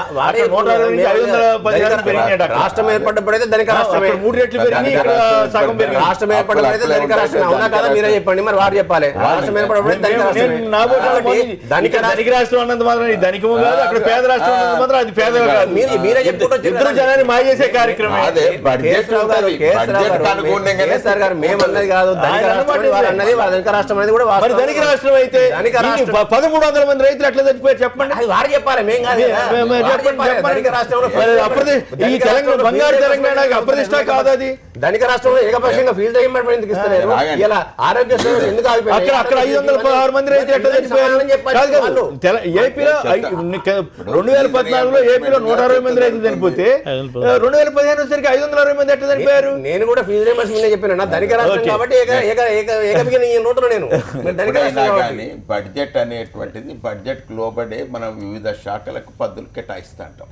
516 రాష్ట్రం ఏర్పడ్డప్పుడైతే ధనిక రాష్ట్రం 3 రెట్లు పెరిగి ఇక్కడ సగం పెరిగింది. రాష్ట్రం ఏర్పడ్డప్పుడైతే ధనిక రాష్ట్రం అవునా కదా మీరే చెప్పండి. మరి వారు చెప్పాలి రాష్ట్రం ఏర్పడ్డప్పుడైతే ధనిక రాష్ట్రం అన్నంత మాత్రం ధనికము కాదు, అక్కడ పేద రాష్ట్రం అన్నంత మాత్రం అది పేద కాదు. మీరే చెప్పుకుంటూ ఇద్దరు జనాన్ని మాయ చేసే కార్యక్రమం. కేసీఆర్ గారు మేమన్నది కాదు, ధనిక రాష్ట్రం అనేది కూడా ధనిక రాష్ట్రం అయితే 1300 మంది రైతులు ఎట్లా చచ్చిపోయారు చెప్పండి. అది వారు చెప్పాలి, మేం కాదు. ఈ తెలంగాణ బంగారు తెలంగాణ అప్రతిష్ట కాదు అది. ధనిక రాష్ట్రంలో ఏకపక్షంగా ఫీల్డ్ రియంబర్స్మెంట్ ఎందుకు ఇస్తలేరు? ఇలా ఆరోగ్య సేవలు ఎందుకు ఆగిపోయాయి? అక్కడ 516 మంది రైతులు ఎట్లా చచ్చిపోయారు? ఏపీలో 2014లో ఏపీలో 160 మంది రైతులు చనిపోతే 2015 వచ్చేసరికి 560 మంది ఎట్లా చనిపోయారు? నేను కూడా ఫీజు రియంబర్స్మెంట్ చెప్పిన ధనిక రాష్ట్రం కాబట్టి బడ్జెట్ అనేటువంటిది బడ్జెట్ లోబడే మనం వివిధ శాఖలకు పద్దులు కేటాయిస్తుంటాం.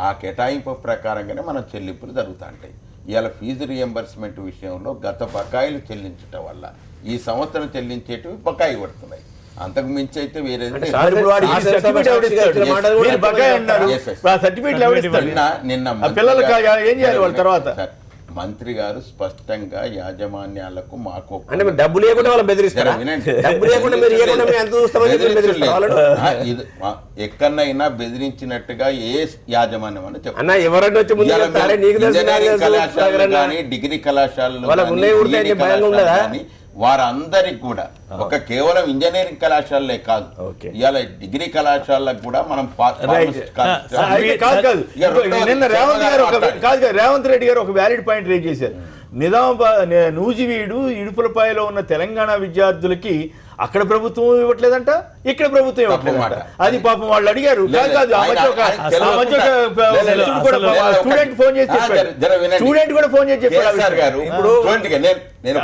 ఆ కేటాయింపు ప్రకారంగానే మనం చెల్లింపులు జరుగుతూ ఉంటాయి. ఇవాళ ఫీజు రియంబర్స్మెంట్ విషయంలో గత బకాయిలు చెల్లించటం వల్ల ఈ సంవత్సరం చెల్లించేటివి బకాయి పడుతున్నాయి. అంతకు మించి అయితే వేరే నిన్న మంత్రి గారు స్పష్టంగా యాజమాన్యాలకు మాకు అంటే డబ్బు లేకుండా వాళ్ళు బెదిరిస్తారు. ఎక్కడైనా బెదిరించినట్టుగా ఏ యాజమాన్యం అని చెప్పారు. డిగ్రీ కళాశాలలు వారందరికి కూడా ఒక కేవలం ఇంజనీరింగ్ కళాశాలలే కాదు, ఇవాళ డిగ్రీ కళాశాలకు కూడా మనం రేవంత్ రెడ్డి గారు ఒక వ్యాలిడ్ పాయింట్ రేజ్ చేశారు. నూజివీడు ఇడుపులపాయలో ఉన్న తెలంగాణ విద్యార్థులకి అక్కడ ప్రభుత్వం ఇవ్వట్లేదంట, ఇక్కడ ప్రభుత్వం ఇవ్వట్లేదంట. అది పాపం వాళ్ళు అడిగారు. స్టూడెంట్ ఫోన్ చేసి చెప్పారు, స్టూడెంట్ కూడా ఫోన్ చేసి చెప్పారు.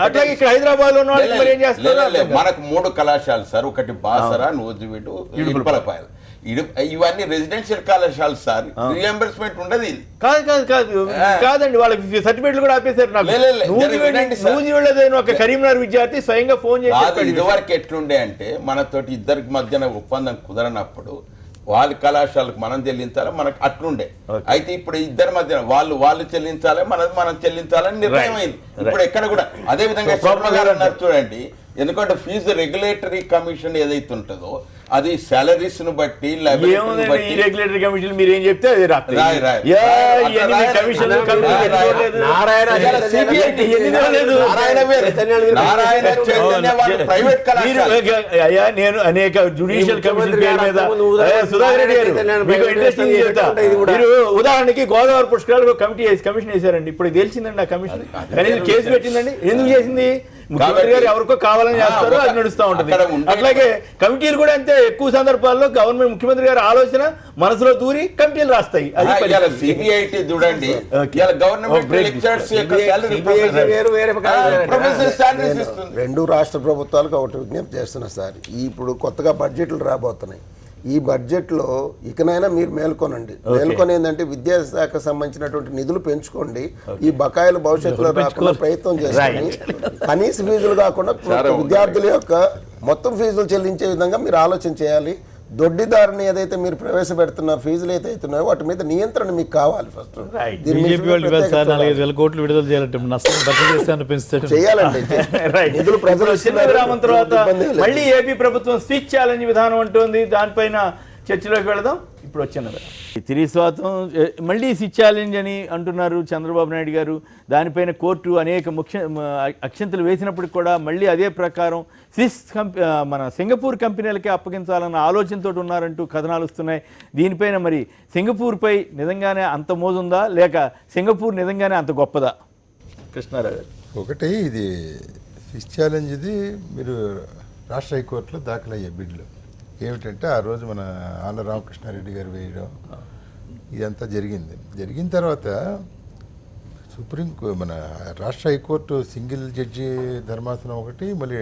అట్లాగే ఇక్కడ హైదరాబాద్ లో ఉన్న వాళ్ళు మరి ఏం చేస్తారు? మనకు 3 కళాశాలలు సార్, ఒకటి బాసరా, నూజివీడు, ఇడుపులపాయలు. ఇవన్నీ రెసిడెన్షియల్ కళాశాలలు సార్, రియంబర్స్మెంట్ ఉండదు. ఇది కాదండి, వాళ్ళకి సర్టిఫికెట్లు కూడా ఆపేశారు. ఒక కరీంనగర్ విద్యార్థి స్వయంగా ఫోన్ చేసి ఇదివరకు ఎట్లుండే అంటే మనతోటి ఇద్దరికి మధ్యన ఒప్పందం కుదరనప్పుడు వాళ్ళ కళాశాలకు మనం చెల్లించాలి, మనకు అట్లుండే. అయితే ఇప్పుడు ఇద్దరి మధ్యన వాళ్ళు చెల్లించాలి, మనం చెల్లించాలని నిర్ణయం అయింది. ఇప్పుడు ఎక్కడ కూడా అదే విధంగా శర్మ గారు అన్నారు చూడండి, ఎందుకంటే ఫీజు రెగ్యులేటరీ కమిషన్ ఏదైతే ఉంటుందో అది సాలరీస్ ను బట్టి రెగ్యులేటరీ కమిషన్ మీరు ఏం చెప్తే అది అయ్యా. నేను అనేక జ్యుడిషియల్ కమిషన్ పేరు మీద సుధాకర్ రెడ్డి గారు మీకు ఇంట్రెస్టింగ్ చెప్తా. మీరు ఉదాహరణకి గోదావరి పుష్కరాలు కమిషన్ వేశారండి. ఇప్పుడు తెలిసిందండి ఆ కమిషన్ కనీసం కేసు పెట్టిందండి. ఎందుకు చేసింది? ముఖ్యమంత్రి గారు ఎవరికో కావాలని చేస్తారో అది నడుస్తూ ఉంటుంది. అట్లాగే కమిటీలు కూడా అంతే. ఎక్కువ సందర్భాల్లో గవర్నమెంట్ ముఖ్యమంత్రి గారి ఆలోచన మనసులో దూరి కమిటీలు రాస్తాయి. చూడండి, రెండు రాష్ట్ర ప్రభుత్వాలకు ఒకటి విజ్ఞప్తి చేస్తున్నా సార్. ఇప్పుడు కొత్తగా బడ్జెట్లు రాబోతున్నాయి. ఈ బడ్జెట్లో ఇకనైనా మీరు మేల్కొనండి. మేల్కొని ఏంటంటే విద్యాశాఖ సంబంధించినటువంటి నిధులు పెంచుకోండి. ఈ బకాయిలు భవిష్యత్తులో రాకుండా ప్రయత్నం చేయండి. కనీస ఫీజులు కాకుండా విద్యార్థుల యొక్క మొత్తం ఫీజులు చెల్లించే విధంగా మీరు ఆలోచన చేయాలి. దొడ్డిదారిని ఏదైతే మీరు ప్రవేశపెడుతున్నారు, ఫీజులు ఏదైతే అవుతున్నాయో వాటి మీద నియంత్రణ మీకు కావాలి. ఫస్ట్ చేయాలండి. నిధులు ప్రజలు మళ్ళీ ఏపీ ప్రభుత్వం స్విచ్ ఛాలెంజ్ విధానం అంటుంది. దానిపైన చర్చలోకి వెళదాం. ఇప్పుడు వచ్చిన తిరిగి స్వాతం మళ్ళీ స్విచ్ ఛాలెంజ్ అని అంటున్నారు చంద్రబాబు నాయుడు గారు. దానిపైన కోర్టు అనేక అక్షంతలు వేసినప్పటికి కూడా మళ్ళీ అదే ప్రకారం మన సింగపూర్ కంపెనీలకే అప్పగించాలన్న ఆలోచనతో ఉన్నారంటూ కథనాలు వస్తున్నాయి. దీనిపైన మరి సింగపూర్పై నిజంగానే అంత మోజుందా, లేక సింగపూర్ నిజంగానే అంత గొప్పదా? కృష్ణారావు గారు, ఒకటి ఇది స్విచ్ ఛాలెంజ్ ఇది మీరు రాష్ట్ర హైకోర్టులో దాఖలయ్యే బిడ్లు ఏమిటంటే, ఆ రోజు మన ఆళ్ళ రామకృష్ణారెడ్డి గారు వేయడం, ఇదంతా జరిగిన తర్వాత మన రాష్ట్ర హైకోర్టు సింగిల్ జడ్జి ధర్మాసనం ఒకటి, మళ్ళీ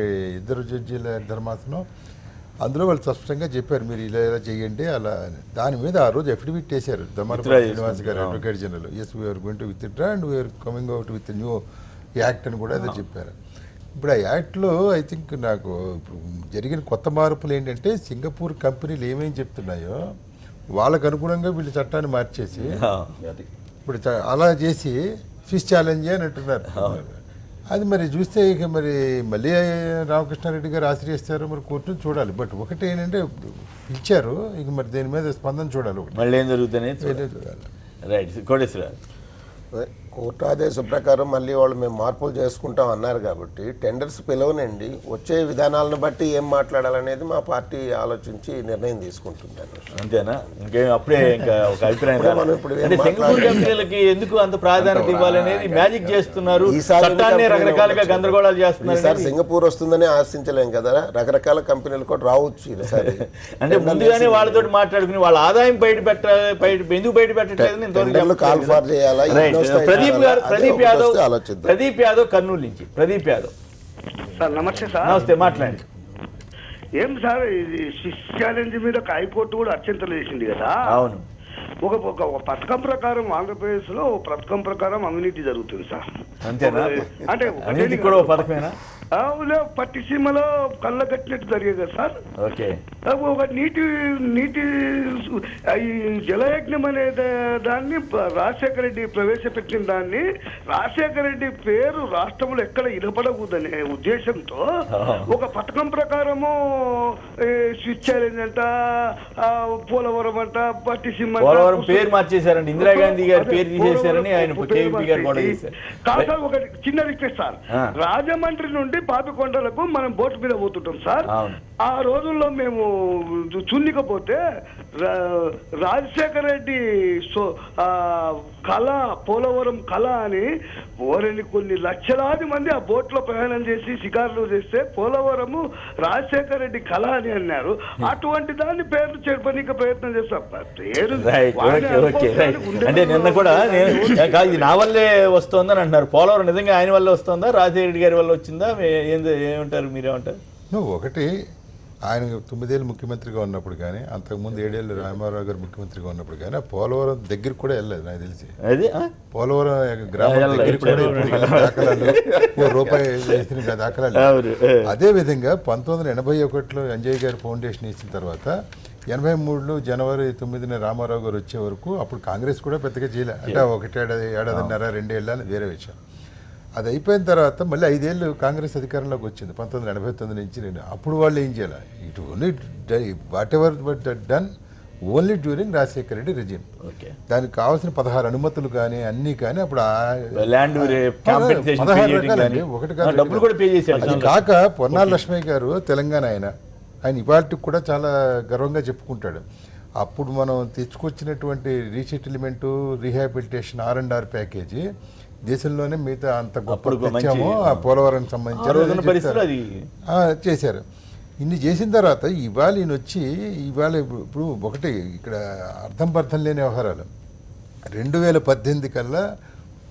2 జడ్జీల ధర్మాసనం, అందులో వాళ్ళు స్పష్టంగా చెప్పారు మీరు ఇలా చేయండి అలా. దాని మీద ఆ రోజు అఫిడవిట్ వేశారు దమ్మరపల్లి శ్రీనివాస్ గారు, advocate general. Yes we are going to withdraw and we are coming out with new act అని కూడా అదే చెప్పారు. ఇప్పుడు ఆ యాక్ట్లో ఐ థింక్ నాకు ఇప్పుడు జరిగిన కొత్త మార్పులు ఏంటంటే సింగపూర్ కంపెనీలు ఏమేమి చెప్తున్నాయో వాళ్ళకు అనుగుణంగా వీళ్ళు చట్టాన్ని మార్చేసి ఇప్పుడు అలా చేసి స్విస్ ఛాలెంజ్ అని అంటున్నారు. అది మరి చూస్తే ఇక మరి మళ్ళీ రామకృష్ణారెడ్డి గారు ఆశ్రయిస్తారు, మరి కోర్టును చూడాలి. బట్ ఒకటి ఏంటంటే ఇచ్చారు, ఇక మరి దీని మీద స్పందన చూడాలి. ఒకటి మళ్ళీ ఏం జరుగుతుంది చూడాలి. రైట్, కోటేశ్వరరావు. కోర్టు ఆదేశం ప్రకారం మళ్ళీ వాళ్ళు మేము మార్పులు చేసుకుంటాం అన్నారు కాబట్టి టెండర్స్ పిలవనండి, వచ్చే విధానాలను బట్టి ఏం మాట్లాడాలనేది మా పార్టీ ఆలోచించి నిర్ణయం తీసుకుంటుంటాను. అంతేనా? ఇంకేం అప్పుడే ఇంకా ఒక అభిప్రాయం అంటే సింగపూర్ కంపెనీలకి ఎందుకు అంత ప్రాధాన్యత ఇవ్వాలనేది మ్యాజిక్ చేస్తున్నారు, చట్టాన్ని రకరకాలుగా గందరగోళాలు చేస్తున్నారు. ఈసారి సింగపూర్ వస్తుందని ఆశించలేం కదా, రకరకాల కంపెనీలు కూడా రావచ్చు ఈసారి. అంటే ముందుగానే వాళ్ళతో మాట్లాడుకుని వాళ్ళ ఆదాయం ఎందుకు బయట పెట్టట్లేదు కాల్ ఫార్ చేయాలా. ప్రదీప్ యాదవ్ కర్నూలు నుంచి. ప్రదీప్ యాదవ్ సార్ నమస్తే సార్. నమస్తే, మాట్లాడండి. ఏం సార్ ఇది స్విస్ ఛాలెంజ్ మీద హైకోర్టు కూడా అత్యంతలు చేసింది కదా. అవును, ఒక పథకం ప్రకారం ఆంధ్రప్రదేశ్ లో పథకం ప్రకారం అవినీతి జరుగుతుంది సార్. అంతేనా? అంటే కూడా పథకమేనా? పట్టిసీమలో కళ్ళ కట్టినట్టు జరిగేది కదా సార్. ఓకే, ఒక నీటి ఈ జలయజ్ఞం అనే దాన్ని రాజశేఖర రెడ్డి ప్రవేశపెట్టిన దాన్ని రాజశేఖర రెడ్డి పేరు రాష్ట్రంలో ఎక్కడ ఇనపడకూడదనే ఉద్దేశంతో ఒక పథకం ప్రకారము స్విచ్ ఛాలెంజ్ అంట, పోలవరం అంట, పట్టిసీమ పేరు మార్చేశారండి, ఇందిరాగాంధీ గారి పేరు తీసేశారని ఆయన కాదు. ఒక చిన్న రిక్వెస్ట్ సార్, రాజమండ్రి నుండి పాపికొండలకు మనం బోట్ మీద పోతుంటాం సార్. ఆ రోజుల్లో మేము చున్నికపోతే రాజశేఖర రెడ్డి కళ, పోలవరం కళ అని ఓరని కొన్ని లక్షలాది మంది ఆ బోట్ లో ప్రయాణం చేసి షికారులు చేస్తే పోలవరము రాజశేఖర రెడ్డి కళ అని అన్నారు. అటువంటి దాన్ని పేరు చెడపనీకి ప్రయత్నం చేస్తాం. అంటే నిన్న కూడా ఇది నా వల్లే వస్తుందని అంటున్నారు. పోలవరం నిజంగా ఆయన వల్ల వస్తుందా, రాజశేఖర రెడ్డి గారి వల్ల వచ్చిందా? ఏమంటారు, మీరేమంటారు? ఒకటి, ఆయన 9 ఏళ్ళు ముఖ్యమంత్రిగా ఉన్నప్పుడు కానీ, అంతకుముందు 7 ఏళ్ళు రామారావు గారు ముఖ్యమంత్రిగా ఉన్నప్పుడు కానీ ఆ పోలవరం దగ్గర కూడా వెళ్ళలేదు నాకు తెలిసి. పోలవరం గ్రామం దగ్గర కూడా దాఖలాలు రూపాయి వేసిన దాఖలాలు. అదేవిధంగా 1981లో అంజయ్ గారు ఫౌండేషన్ ఇచ్చిన తర్వాత 83లో జనవరి 9న రామారావు గారు వచ్చే వరకు అప్పుడు కాంగ్రెస్ కూడా పెద్దగా చేయలే. అంటే 1.5 2 ఏళ్ళ వేరే విషయం. అది అయిపోయిన తర్వాత మళ్ళీ 5 ఏళ్ళు కాంగ్రెస్ అధికారంలోకి వచ్చింది 1989 నుంచి. అప్పుడు వాళ్ళు ఏం చేయాలి, it only what ever but done only during Rajasekhara Reddy regime. దానికి కావాల్సిన 16 అనుమతులు కానీ అన్నీ కానీ అప్పుడు 16 రకాలండి. ఒకటి కాదు, అది కాక పొన్నాల లక్ష్మయ్య గారు తెలంగాణ ఆయన ఇవాళకి కూడా చాలా గర్వంగా చెప్పుకుంటాడు. అప్పుడు మనం తెచ్చుకొచ్చినటువంటి రీసెటిల్మెంటు, రీహాబిలిటేషన్ R&R ప్యాకేజీ దేశంలోనే మిగతా అంత గొప్ప తెచ్చాము ఆ పోలవరానికి సంబంధించి చేశారు. ఇన్ని చేసిన తర్వాత ఇవాళ ఈయన వచ్చి ఇప్పుడు ఒకటి ఇక్కడ అర్థం లేని వ్యవహారాలు. 2018 కల్లా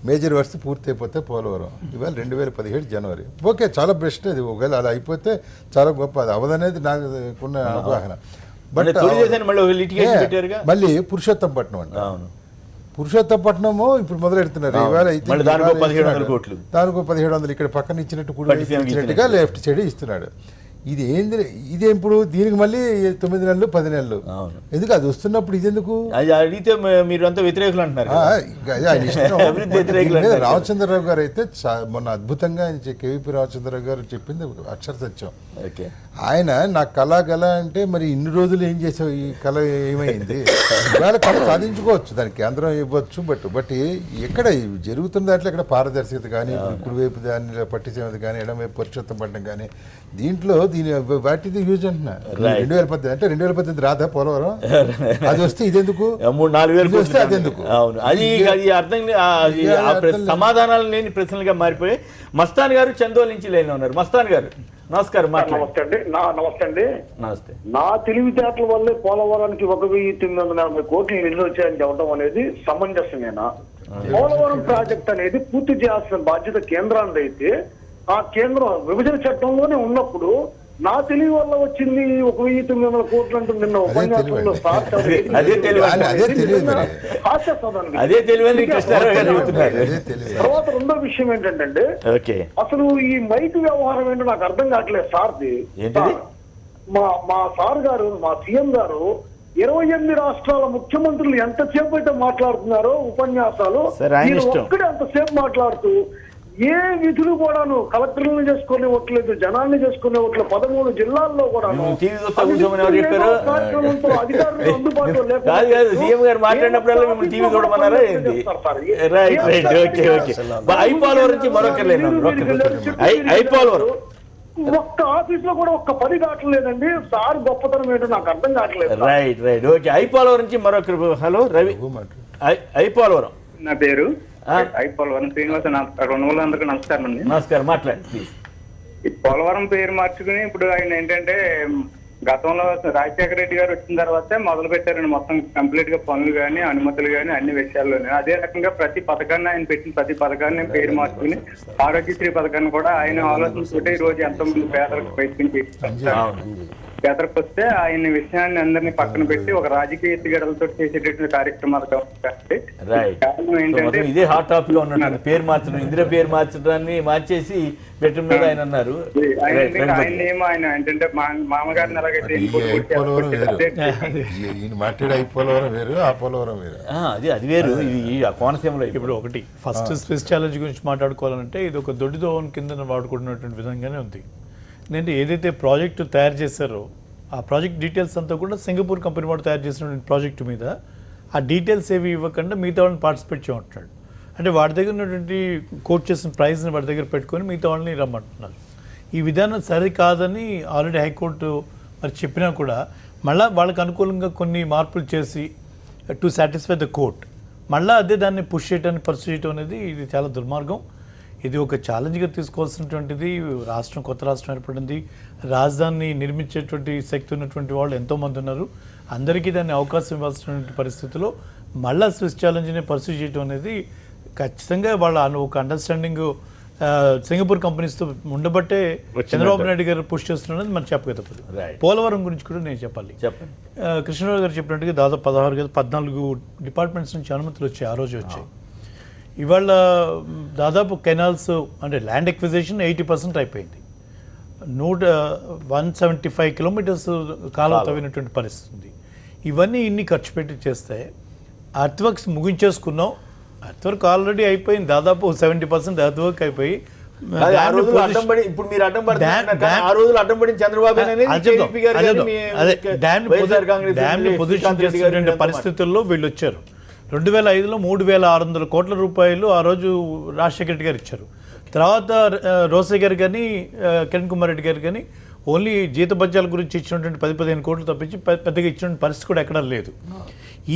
మేజర్ వర్క్స్ పూర్తయిపోతే పోలవరం, ఇవాళ 2017 జనవరి. ఓకే, చాలా బెస్ట్. అది ఒకవేళ అలా అయిపోతే చాలా గొప్ప. అది అవదనేది నాకున్న అవగాహన. బట్ మళ్ళీ పురుషోత్తంపట్నం అంట, పురుషోత్తపట్నము ఇప్పుడు మొదలెడుతున్నారు. ఇవాళ దానికో 1700 ఇక్కడ పక్కన ఇచ్చినట్టు కూడా ఇచ్చినట్టుగా లెఫ్ట్ సైడ్ ఇస్తున్నాడు. ఇది ఏంది, ఇదే ఇప్పుడు దీనికి మళ్ళీ 9 నెలలు 10 నెలలు ఎందుకు? అది వస్తున్నప్పుడు ఇది ఎందుకు అడిగితే మీరు అంతా వ్యతిరేకులు అంటున్నారు. రామచంద్రరావు గారు అయితే మొన్న అద్భుతంగా కేవీపీ రామచంద్రరావు గారు చెప్పింది అక్షర సత్యం. ఆయన నా కళ అంటే మరి ఇన్ని రోజులు ఏం చేసావు, ఈ కళ ఏమైంది? ఇవాళ కళ సాధించుకోవచ్చు, దానికి కేంద్రం ఇవ్వచ్చు. బట్ ఎక్కడ జరుగుతున్న దాంట్లో ఇక్కడ పారదర్శకత కానీ, కుడివైపు దాన్ని పట్టించేది కానీ, ఎడమవైపు పురుషోత్తం పడడం కానీ, దీంట్లో దీని వాటిది యూజ్ అంటున్నా. 2018 అంటే 2018 రాదా పోలవరం? అది వస్తే ఇదెందుకు? 3-4 వస్తే అదెందుకు? అది అర్థం సమాధానాలు లేని ప్రశ్నలుగా మారిపోయి. మస్తాన్ గారు చందోల్ నుంచి లైన్లో ఉన్నారు. మస్తాన్ గారు నమస్కారం నమస్తే అండి. నమస్తే అండి. నమస్తే. నా తెలివితేటల వల్లే పోలవరానికి 1,940 కోట్లు నిధులు వచ్చాయని చెప్పడం అనేది సమంజసమేనా? పోలవరం ప్రాజెక్ట్ అనేది పూర్తి చేయాల్సిన బాధ్యత కేంద్రానికి అయితే, ఆ కేంద్రం విభజన చట్టంలోనే ఉన్నప్పుడు నా తెలివి వల్ల వచ్చింది 1,900 కోట్లు అంటూ నిన్న ఉపన్యాసంలో అదే తెలివని కృష్ణారావు గారు చెబుతున్నారు. తర్వాత రెండో విషయం ఏంటంటే, అసలు ఈ మైక్ వ్యవహారం ఏంటో నాకు అర్థం కావట్లేదు సార్ది. మా సార్ గారు, మా సీఎం గారు 28 రాష్ట్రాల ముఖ్యమంత్రులు ఎంతసేపు అయితే మాట్లాడుతున్నారో ఉపన్యాసాలు, ఒక్కడే అంతసేపు మాట్లాడుతూ ఏ విధులు కూడాను కలెక్టర్లను చేసుకోనివ్వట్లేదు, జనాన్ని చేసుకోనివ్వట్లేదు. 13 జిల్లాల్లో కూడా అధికారులు అందుబాటులో ఒక్క ఆఫీస్ లో కూడా ఒక్క పని కావట్లేదండి. సార్ గొప్పతనం ఏంటో నాకు అర్థం కావట్లేదు. Right right okay. ఐపోలవరం నుంచి మరొకరు. హలో రవి. ఐపోలవరం. నా పేరు ఐపోలవరం శ్రీనివాస. అందరికీ నమస్కారం అండి. నమస్కారం, మాట్లాడండి. ఈ పోలవరం పేరు మార్చుకుని ఇప్పుడు ఆయన ఏంటంటే, గతంలో రాజశేఖర రెడ్డి గారు వచ్చిన తర్వాతే మొదలు పెట్టారండి మొత్తం కంప్లీట్ గా పనులు కానీ అనుమతులు కానీ అన్ని విషయాల్లోనే. అదే రకంగా ప్రతి పథకాన్ని ఆయన పెట్టిన ప్రతి పథకాన్ని పేరు మార్చుకుని ఆరోగ్యశ్రీ పథకాన్ని కూడా ఆయన ఆలోచించుకుంటే ఈ రోజు ఎంతో మంది పేదలకు పేదలకు వస్తే ఆయన విషయాన్ని అందరినీ పక్కన పెట్టి ఒక రాజకీయ ఎత్తుగడలతో చేసేటటువంటి కార్యక్రమాలు ఏంటంటే ఇదే హాట్ టాపిక్ లో ఉన్నట్టు పేరు మార్చడం, ఇందిరా పేరు మార్చడాన్ని మార్చేసి బెటర్ మీద ఆయన అన్నారు. ఆయన ఏంటంటే మామగారిని ఎలాగైతే అది వేరు, ఇది కోనసీమలో. ఇప్పుడు ఒకటి ఫస్ట్ స్విస్ ఛాలెంజ్ గురించి మాట్లాడుకోవాలంటే ఇది ఒక దొడ్డిదోవని కింద వాడుకుంటున్నటువంటి విధంగానే ఉంది. నేను ఏదైతే ప్రాజెక్టు తయారు చేశారో ఆ ప్రాజెక్ట్ డీటెయిల్స్ అంతా కూడా సింగపూర్ కంపెనీ వాడు తయారు చేసినటువంటి ప్రాజెక్టు మీద ఆ డీటెయిల్స్ ఏవి ఇవ్వకుండా మిగతా వాళ్ళని పార్టిసిపేట్ చేయమంటున్నాడు. అంటే వాడి దగ్గర ఉన్నటువంటి కోట్ చేసిన ప్రైజ్ని వాడి దగ్గర పెట్టుకొని మిగతా వాళ్ళని రమ్మంటున్నారు. ఈ విధానం సరి కాదని ఆల్రెడీ హైకోర్టు మరి చెప్పినా కూడా మళ్ళీ వాళ్ళకి అనుకూలంగా కొన్ని మార్పులు చేసి టు సాటిస్ఫై ద కోర్ట్ మళ్ళీ అదే దాన్ని పుష్ చేయడానికి పర్సూ చేయడం అనేది ఇది చాలా దుర్మార్గం. ఇది ఒక ఛాలెంజ్గా తీసుకోవాల్సినటువంటిది. రాష్ట్రం, కొత్త రాష్ట్రం ఏర్పడింది, రాజధానిని నిర్మించేటువంటి శక్తి ఉన్నటువంటి వాళ్ళు ఎంతోమంది ఉన్నారు. అందరికీ దాన్ని అవకాశం ఇవ్వాల్సినటువంటి పరిస్థితుల్లో మళ్ళీ స్విస్ ఛాలెంజ్ని పర్సూ చేయడం అనేది ఖచ్చితంగా వాళ్ళ ఒక అండర్స్టాండింగ్ సింగపూర్ కంపెనీస్తో ఉండబట్టే చంద్రబాబు నాయుడు గారు పుష్ చేస్తున్నది మనం చెప్పగలుగుతుంది. పోలవరం గురించి కూడా నేను చెప్పాలి. కృష్ణరావు గారు చెప్పినట్టుగా దాదాపు 14 డిపార్ట్మెంట్స్ నుంచి అనుమతులు వచ్చాయి, ఆ రోజు వచ్చాయి. ఇవాళ దాదాపు కెనాల్స్ అంటే ల్యాండ్ ఎక్విజిషన్ 80% అయిపోయింది. 175 కిలోమీటర్స్ కాలం తవ్వినటువంటి పరిస్థితి ఉంది. ఇవన్నీ ఇన్ని ఖర్చు పెట్టి చేస్తే అర్త్ వర్క్స్ ముగించేసుకున్నాం. అర్త్ వర్క్ ఆల్రెడీ అయిపోయింది, దాదాపు 70% అర్త్ వర్క్ అయిపోయి పొజిషన్ చేసినటువంటి పరిస్థితుల్లో వీళ్ళు వచ్చారు. 2005లో 3,600 కోట్ల రూపాయలు ఆ రోజు రాజశేఖర రెడ్డి గారు ఇచ్చారు. తర్వాత రోసయ్య గారు కానీ కిరణ్ కుమార్ రెడ్డి గారు కానీ ఓన్లీ జీతభత్యాల గురించి ఇచ్చినటువంటి 10-15 కోట్లు తప్పించి పెద్దగా ఇచ్చినటువంటి పరిస్థితి కూడా ఎక్కడా లేదు.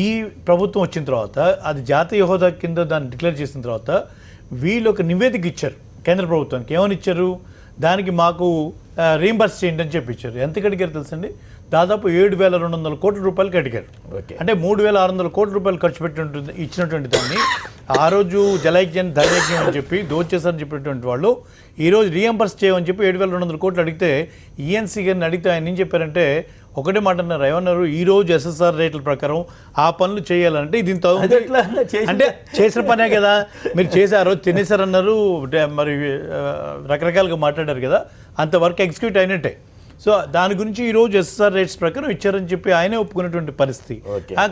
ఈ ప్రభుత్వం వచ్చిన తర్వాత అది జాతీయ హోదా కింద దాన్ని డిక్లేర్ చేసిన తర్వాత వీళ్ళు ఒక నివేదిక ఇచ్చారు కేంద్ర ప్రభుత్వానికి. ఏమని ఇచ్చారు? దానికి మాకు రీంబర్స్ చేయండి అని చెప్పి ఇచ్చారు. ఎంత అడిగారు తెలుసండి? దాదాపు 7,200 కోట్ల రూపాయలకి అడిగారు. అంటే 3,600 కోట్ల రూపాయలు ఖర్చు పెట్టి ఇచ్చినటువంటి దాన్ని ఆ రోజు జలయజ్ఞం ధైర్యజ్ఞం అని చెప్పి దోచేసారని చెప్పినటువంటి వాళ్ళు ఈరోజు రీఎంబర్స్ చేయమని చెప్పి 7,200 కోట్లు అడిగితే ఈఎన్సీ గారిని అడిగితే ఆయన ఏం చెప్పారంటే ఒకటే మాట అన్నారు. ఏమన్నారు? ఈరోజు ఎస్ఎస్ఆర్ రేట్ల ప్రకారం ఆ పనులు చేయాలంటే ఇది అంటే చేసిన పనే కదా, మీరు చేసి ఆ రోజు తినేసారన్నారు, మరి రకరకాలుగా మాట్లాడారు కదా, అంతవరకు ఎగ్జిక్యూట్ అయినట్టే. సో దాని గురించి ఈరోజు ఎస్ఎస్ఆర్ రేట్స్ ప్రకారం ఇచ్చారని చెప్పి ఆయనే ఒప్పుకున్నటువంటి పరిస్థితి.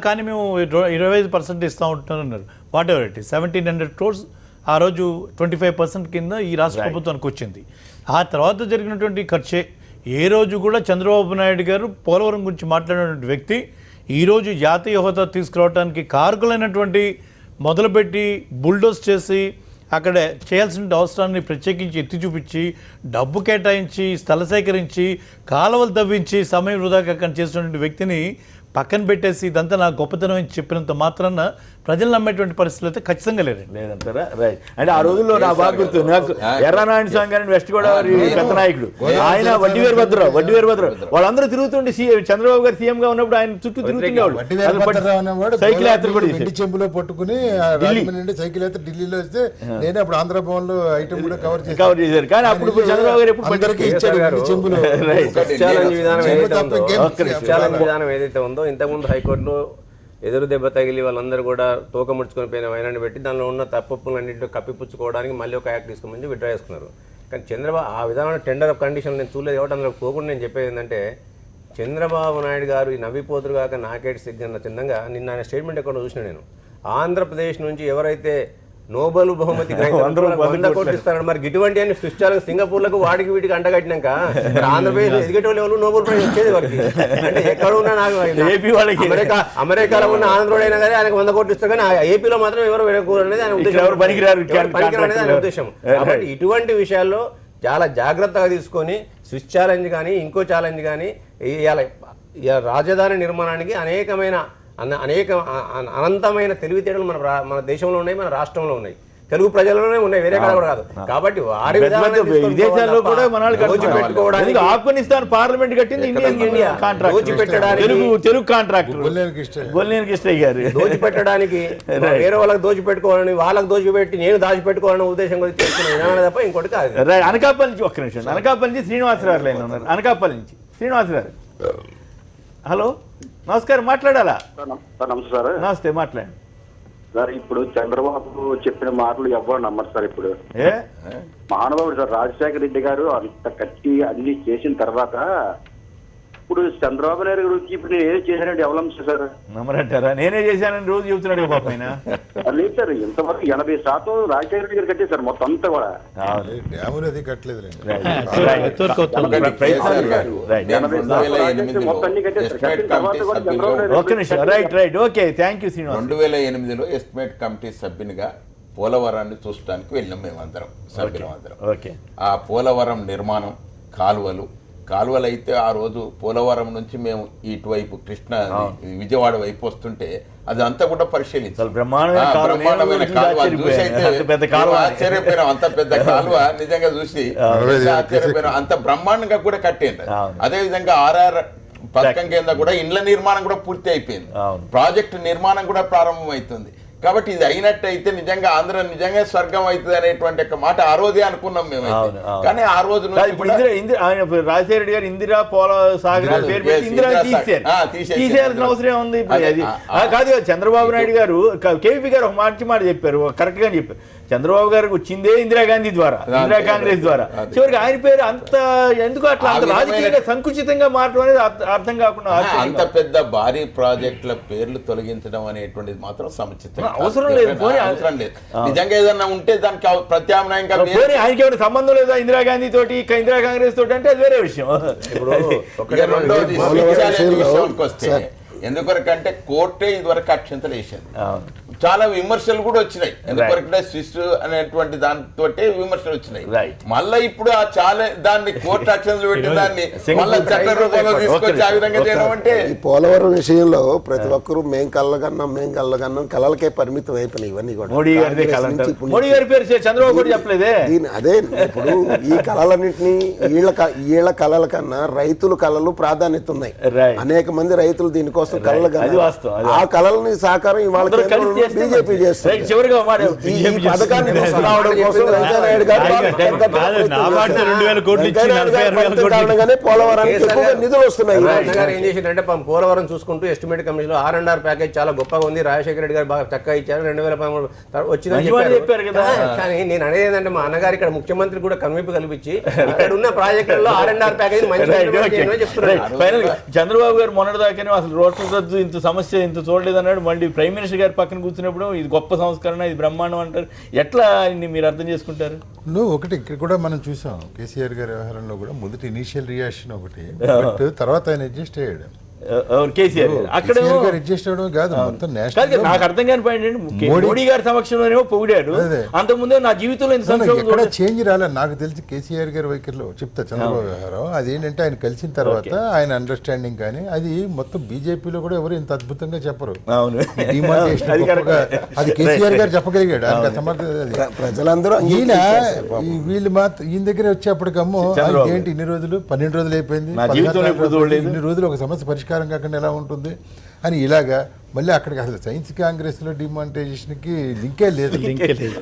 కానీ మేము 25% ఇస్తూ ఉంటున్నారు. What ever it is 1,700 crores ఆ రోజు 25% కింద ఈ రాష్ట్ర ప్రభుత్వానికి వచ్చింది. ఆ తర్వాత జరిగినటువంటి ఖర్చే. ఏ రోజు కూడా చంద్రబాబు నాయుడు గారు పోలవరం గురించి మాట్లాడినటువంటి వ్యక్తి ఈరోజు జాతీయ హోదా తీసుకురావడానికి కారకులైనటువంటి మొదలుపెట్టి బుల్డోస్ చేసి అక్కడ చేయాల్సిన అవసరాన్ని ప్రత్యేకించి ఎత్తి చూపించి డబ్బు కేటాయించి స్థల సేకరించి కాలువలు తవ్వించి సమయం వృధా కాకుండా చేసినటువంటి వ్యక్తిని పక్కన పెట్టేసి ఇదంతా నా గొప్పతనం అని చెప్పినంత మాత్రాన ప్రజలు నమ్మేటువంటి పరిస్థితులు అయితే ఖచ్చితంగా లేదండి. లేదంటారా? రైట్. అంటే ఆ రోజుల్లో నా బాగా గుర్తు నాకు ఎర్రనారాయణ స్వామి గారిని వెస్ట్ గోదావరి పెద్ద నాయకుడు, ఆయన వడ్డీవేరు భద్రరావు వాళ్ళందరూ తిరుగుతుండే చంద్రబాబు గారు సీఎం గా ఉన్నప్పుడు ఆయన చుట్టూ తిరుగుతుండేవాడు. సైకిల్ యాత్ర కూడా వెండి చెంబులో పట్టుకుని రాజమండ్రి నుండి సైకిల్ యాత్ర ఢిల్లీలో వస్తే నేనే అప్పుడు ఆంధ్ర భవన్ లో ఐటమ్ కూడా కవర్ చేశారు. కానీ అప్పుడు చంద్రబాబు గారు ఎప్పుడు అందరికీ ఇచ్చాడు వెండి చెంబులో. విధానం ఏదైతే ఉందో ఇంతకుముందు హైకోర్టులో ఎదురు దెబ్బ తగిలి వాళ్ళందరూ కూడా తోక ముడుచుకొని పోయిన వైనాన్ని పెట్టి దానిలో ఉన్న తప్పులన్నింటిలో కప్పిపుచ్చుకోవడానికి మళ్ళీ ఒక యాక్ట్ తీసుకుని విత్డ్రా చేసుకున్నారు. కానీ చంద్రబాబు ఆ విధమైన టెండర్ ఆఫ్ కండిషన్ నేను చూడలేదు కాబట్టి అందులో పోకుండా నేను చెప్పేది ఏంటంటే చంద్రబాబు నాయుడు గారు ఈ నవ్విపోతురు కాక నాకేటి సిగ్గన్న చిన్నంగా నిన్న ఆయన స్టేట్మెంట్ ఎక్కడ చూసిన నేను ఆంధ్రప్రదేశ్ నుంచి ఎవరైతే నోబెల్ బహుమతి కొట్టిస్తారని మరి ఇటువంటి అని సృష్టించాలని సింగపూర్లకు వాడికి వీటికి అంటగట్టినాక ఆంధ్రప్రదేశ్ ఎదిగేటోళ్ళు ఎవరు నోబెల్ ప్రైజ్ వచ్చేది వారికి. అంటే ఎక్కడ ఉన్నా నాకు అమెరికాలో ఉన్న ఆంధ్రోడు అయినా కానీ ఆయనకు 100 కోట్లు ఇస్తారు కానీ ఏపీలో మాత్రం ఎవరు అనేది ఆయన ఉద్దేశం అనేది ఆయన ఉద్దేశం. కాబట్టి ఇటువంటి విషయాల్లో చాలా జాగ్రత్తగా తీసుకొని స్విచ్ ఛాలెంజ్ కానీ ఇంకో ఛాలెంజ్ కానీ రాజధాని నిర్మాణానికి అనంతమైన తెలివితేటలు మన దేశంలో ఉన్నాయి, మన రాష్ట్రంలో ఉన్నాయి, తెలుగు ప్రజల్లోనే ఉన్నాయి, వేరే కాడ కూడా కాదు. కాబట్టి వారి విదేశాల్లో కూడా దోచిపెట్టుకోవడానికి ఆఫ్ఘనిస్తాన్ పార్లమెంట్ కట్టింది ఇండియా తెలుగు కాంట్రాక్టర్ బొల్లేని కృష్ణయ్య గారు. దోచిపెట్టడానికి వేరే వాళ్ళకి దోచిపెట్టుకోవాలని వాళ్ళకి దోచిపెట్టి నేను దాచిపెట్టుకోవాలనే ఉద్దేశం కూడా తీసుకున్న విధానం తప్ప ఇంకోటి కాదు. అనకాపల్లి నుంచి ఒక్క నిమిషం, అనకాపల్లి నుంచి శ్రీనివాసరావు లైన్ ఉన్నారు. అనకాపల్లి నుంచి శ్రీనివాస్ గారు, హలో నమస్కారం, మాట్లాడాలా? నమస్తే, మాట్లాడండి సార్. ఇప్పుడు చంద్రబాబు చెప్పిన మాటలు ఎవరు నమ్మరు సార్. ఇప్పుడు మహానుభావుడు సార్ రాజశేఖర రెడ్డి గారు అంత కట్టి అన్ని చేసిన తర్వాత ఇప్పుడు చంద్రబాబు నాయుడు గురించి ఇప్పుడు నేను ఏదో చేశానంటే ఎవరు సార్ నమ్మరంటారా? నేనే చేశానని రోజు చెబుతున్నాడు పాప ఆయన. లేదు సార్, ఇంతవరకు 80% రాజశేఖర రెడ్డి గారు కట్టారు మొత్తం అంతా కూడా. కట్టలేదు మొత్తం అన్ని కట్టారు. 2008లో ఎస్టిమేట్ కమిటీ సభ్యునిగా పోలవరాన్ని చూడటానికి వెళ్ళాం మేమందరం, సభ్యులందరం. ఆ పోలవరం నిర్మాణం కాలువలు అయితే ఆ రోజు పోలవరం నుంచి మేము ఇటువైపు కృష్ణ విజయవాడ వైపు వస్తుంటే అది అంతా కూడా పరిశీలించాలి. బ్రహ్మాండమైన కాలువ చూసి అయితే ఆశ్చర్యపోయినాం. అంత పెద్ద కాలువ నిజంగా చూసి ఆశ్చర్యపోయినాం. అంత బ్రహ్మాండంగా కూడా కట్టేయండి. అదే విధంగా ఆర్ఆర్ పథకం కింద కూడా ఇండ్ల నిర్మాణం కూడా పూర్తి అయిపోయింది, ప్రాజెక్టు నిర్మాణం కూడా ప్రారంభం అవుతుంది. కాబట్టి ఇది అయినట్టయితే నిజంగా ఆంధ్ర నిజంగా స్వర్గం అవుతుంది అనేటువంటి ఒక మాట ఆ రోజే అనుకున్నాం మేము. కానీ ఆ రోజు రాజశేఖర రెడ్డి గారు ఇందిరా పోల సాగర్ తీసేయాల్సిన అవసరం ఉంది కాదు. చంద్రబాబు నాయుడు గారు కేవీపీ గారు ఒక మాట చెప్పారు, కరెక్ట్ గా చెప్పారు. చంద్రబాబు గారికి వచ్చిందే ఇందిరాగాంధీ ద్వారా, ఇందిరా కాంగ్రెస్ ద్వారా. చివరికి ఆయన పేరు అంత ఎందుకు అట్లా అంత రాజకీయంగా సంకుచితంగా మాట్లాడడం అనేది అర్థం కాకుండా అంత పెద్ద భారీ ప్రాజెక్టుల పేర్లు తొలగించడం అనేటువంటిది మాత్రం సముచితం అవసరం లేదు. నిజంగా ఏదన్నా ఉంటే దానికి ప్రత్యామ్నాయంగా ఆయనకి ఏమైనా సంబంధం లేదా ఇందిరాగాంధీ తోటి ఇందిరా కాంగ్రెస్ తోటి అంటే అది వేరే విషయం. ఎందుకొరకంటే కోర్టే ఇదివరకు అక్షంతలు వేసింది. చాలా విమర్శలు కూడా వచ్చినాయి. ఎందుకంటే స్విస్ అనేటువంటి దాంతో విమర్శలు వచ్చినాయి. మళ్ళీ ఇప్పుడు ఆ చాలా దాన్ని కోర్టు అక్షంతలు పెట్టి దాన్ని మళ్ళీ చట్ట రూపంలో తీసుకొచ్చి ఆ విధంగా చేయడం అంటే ఈ పోలవరం విషయంలో ప్రతి ఒక్కరు మేం కళ్ళగన్నాం కళలకే పరిమితం అయిపోయినాయి ఇవన్నీ కూడా. మోడీ గారి పేరు చంద్రబాబు కూడా చెప్పలేదే. అదే ఇప్పుడు ఈ కళలన్నింటినీ వీళ్ళ కళల కన్నా రైతుల కళలు ప్రాధాన్యత ఉన్నాయి. అనేక మంది రైతులు దీనికోసం కళలు ఆ కళలని సాకారం ఇవాళ బీజేపీ చేస్తుంది. పోలవరానికి నిధులు వస్తున్నాయి. ఏం చేసిందంటే పోలవరం చూసుకుంటూ ఎస్టిమేట్ కమిషన్ R&R ప్యాకేజ్ చాలా గొప్పగా ఉంది, రాజశేఖర రెడ్డి గారు బాగా చక్కగా ఇచ్చారు, 2013 వచ్చిందని చెప్పారు కదా. కానీ నేను అనేది ఏంటంటే మా అన్నగారు ఇక్కడ ముఖ్యమంత్రి కూడా కనువిప్పు కల్పించి ఇక్కడ ఉన్న ప్రాజెక్టులలో R&R ప్యాకేజ్ చెప్తున్నారు. చంద్రబాబు గారు మొన్నటిదాకానే అసలు రోడ్ల రద్దు ఇంత సమస్య ఇంత చూడలేదు అన్నాడు. మళ్ళీ ప్రైమ్ మినిస్టర్ గారి పక్కన కూర్చున్నప్పుడు ఇది గొప్ప సంస్కరణ, ఇది బ్రహ్మాండం అంటారు. ఎట్లా మీరు అర్థం చేసుకుంటారు? ఒకటి ఇక్కడ కూడా మనం చూసాం కేసీఆర్ గారి వ్యవహారంలో కూడా మొదటి ఇనీషియల్ రియాక్షన్ ఒకటి, బట్ తర్వాత ఆయన అడ్జస్ట్ అయ్యాడు. కేసీఆర్ గారు. అక్కడ అడ్జస్ట్ అవడం కాదు, మొత్తం కాదు, నేషనల్ నాకు అర్థం కాని పాయింట్ ఏంటి, మోడీ గారి సమక్షంలోనేమో పొగిడాడు, అంతకుముందే నా జీవితంలో ఇంత సంక్షోభం ఎక్కడ చేంజ్ రాలేదు. నాకు తెలిసి కేసీఆర్ గారి వైఖరిలో చెప్తా చంద్రబాబు వ్యవహారం అదేంటంటే ఆయన కలిసిన తర్వాత ఆయన అండర్స్టాండింగ్ కానీ అది మొత్తం బీజేపీలో కూడా ఎవరు ఇంత అద్భుతంగా చెప్పరు. అవును. డిమాండేషన్ అది కేసీఆర్ గారు చెప్పగలిగాడు, ఆయన సమర్థత. ప్రజలందరూ వీళ్ళు మాత్రం ఈయన దగ్గర వచ్చేప్పటికమ్మో ఏంటి ఇన్ని రోజులు 12 రోజులు అయిపోయింది, ఇన్ని రోజులు ఒక సమస్య పరిష్కారం కాకుండా ఎలా ఉంటుంది అని ఇలాగా మళ్ళీ అక్కడికి అసలు సైన్స్ కాంగ్రెస్ లో డిమానిటైజేషన్ కి లింకే లేదు.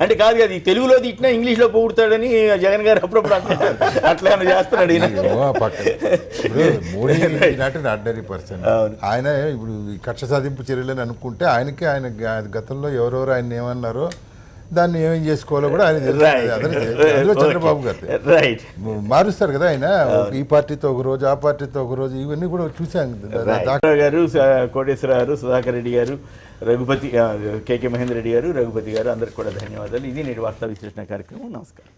అంటే కాదు అది తెలుగులో తిట్టినా ఇంగ్లీష్ లో పొగుడతాడని జగన్ గారు అప్పుడప్పుడు అట్లా చేస్తున్నాడు. Modi not an ordinary person. ఆయన ఇప్పుడు కక్ష సాధింపు చర్యలని అనుకుంటే ఆయనకి ఆయన గతంలో ఎవరెవరు ఆయన ఏమన్నారో దాన్ని ఏమేం చేసుకోవాలో కూడా ఆయన అందులో చంద్రబాబు గారు మారుస్తారు కదా ఆయన, ఈ పార్టీతో ఒక రోజు ఆ పార్టీతో ఒక రోజు ఇవన్నీ కూడా చూసాం. గారు, కోటేశ్వర గారు, సుధాకర్ రెడ్డి గారు, రఘుపతి, కేకే మహేందర్ రెడ్డి గారు, రఘుపతి గారు, అందరికి కూడా ధన్యవాదాలు. ఇది నేటి వార్తా విశ్లేషణ కార్యక్రమం. నమస్కారం.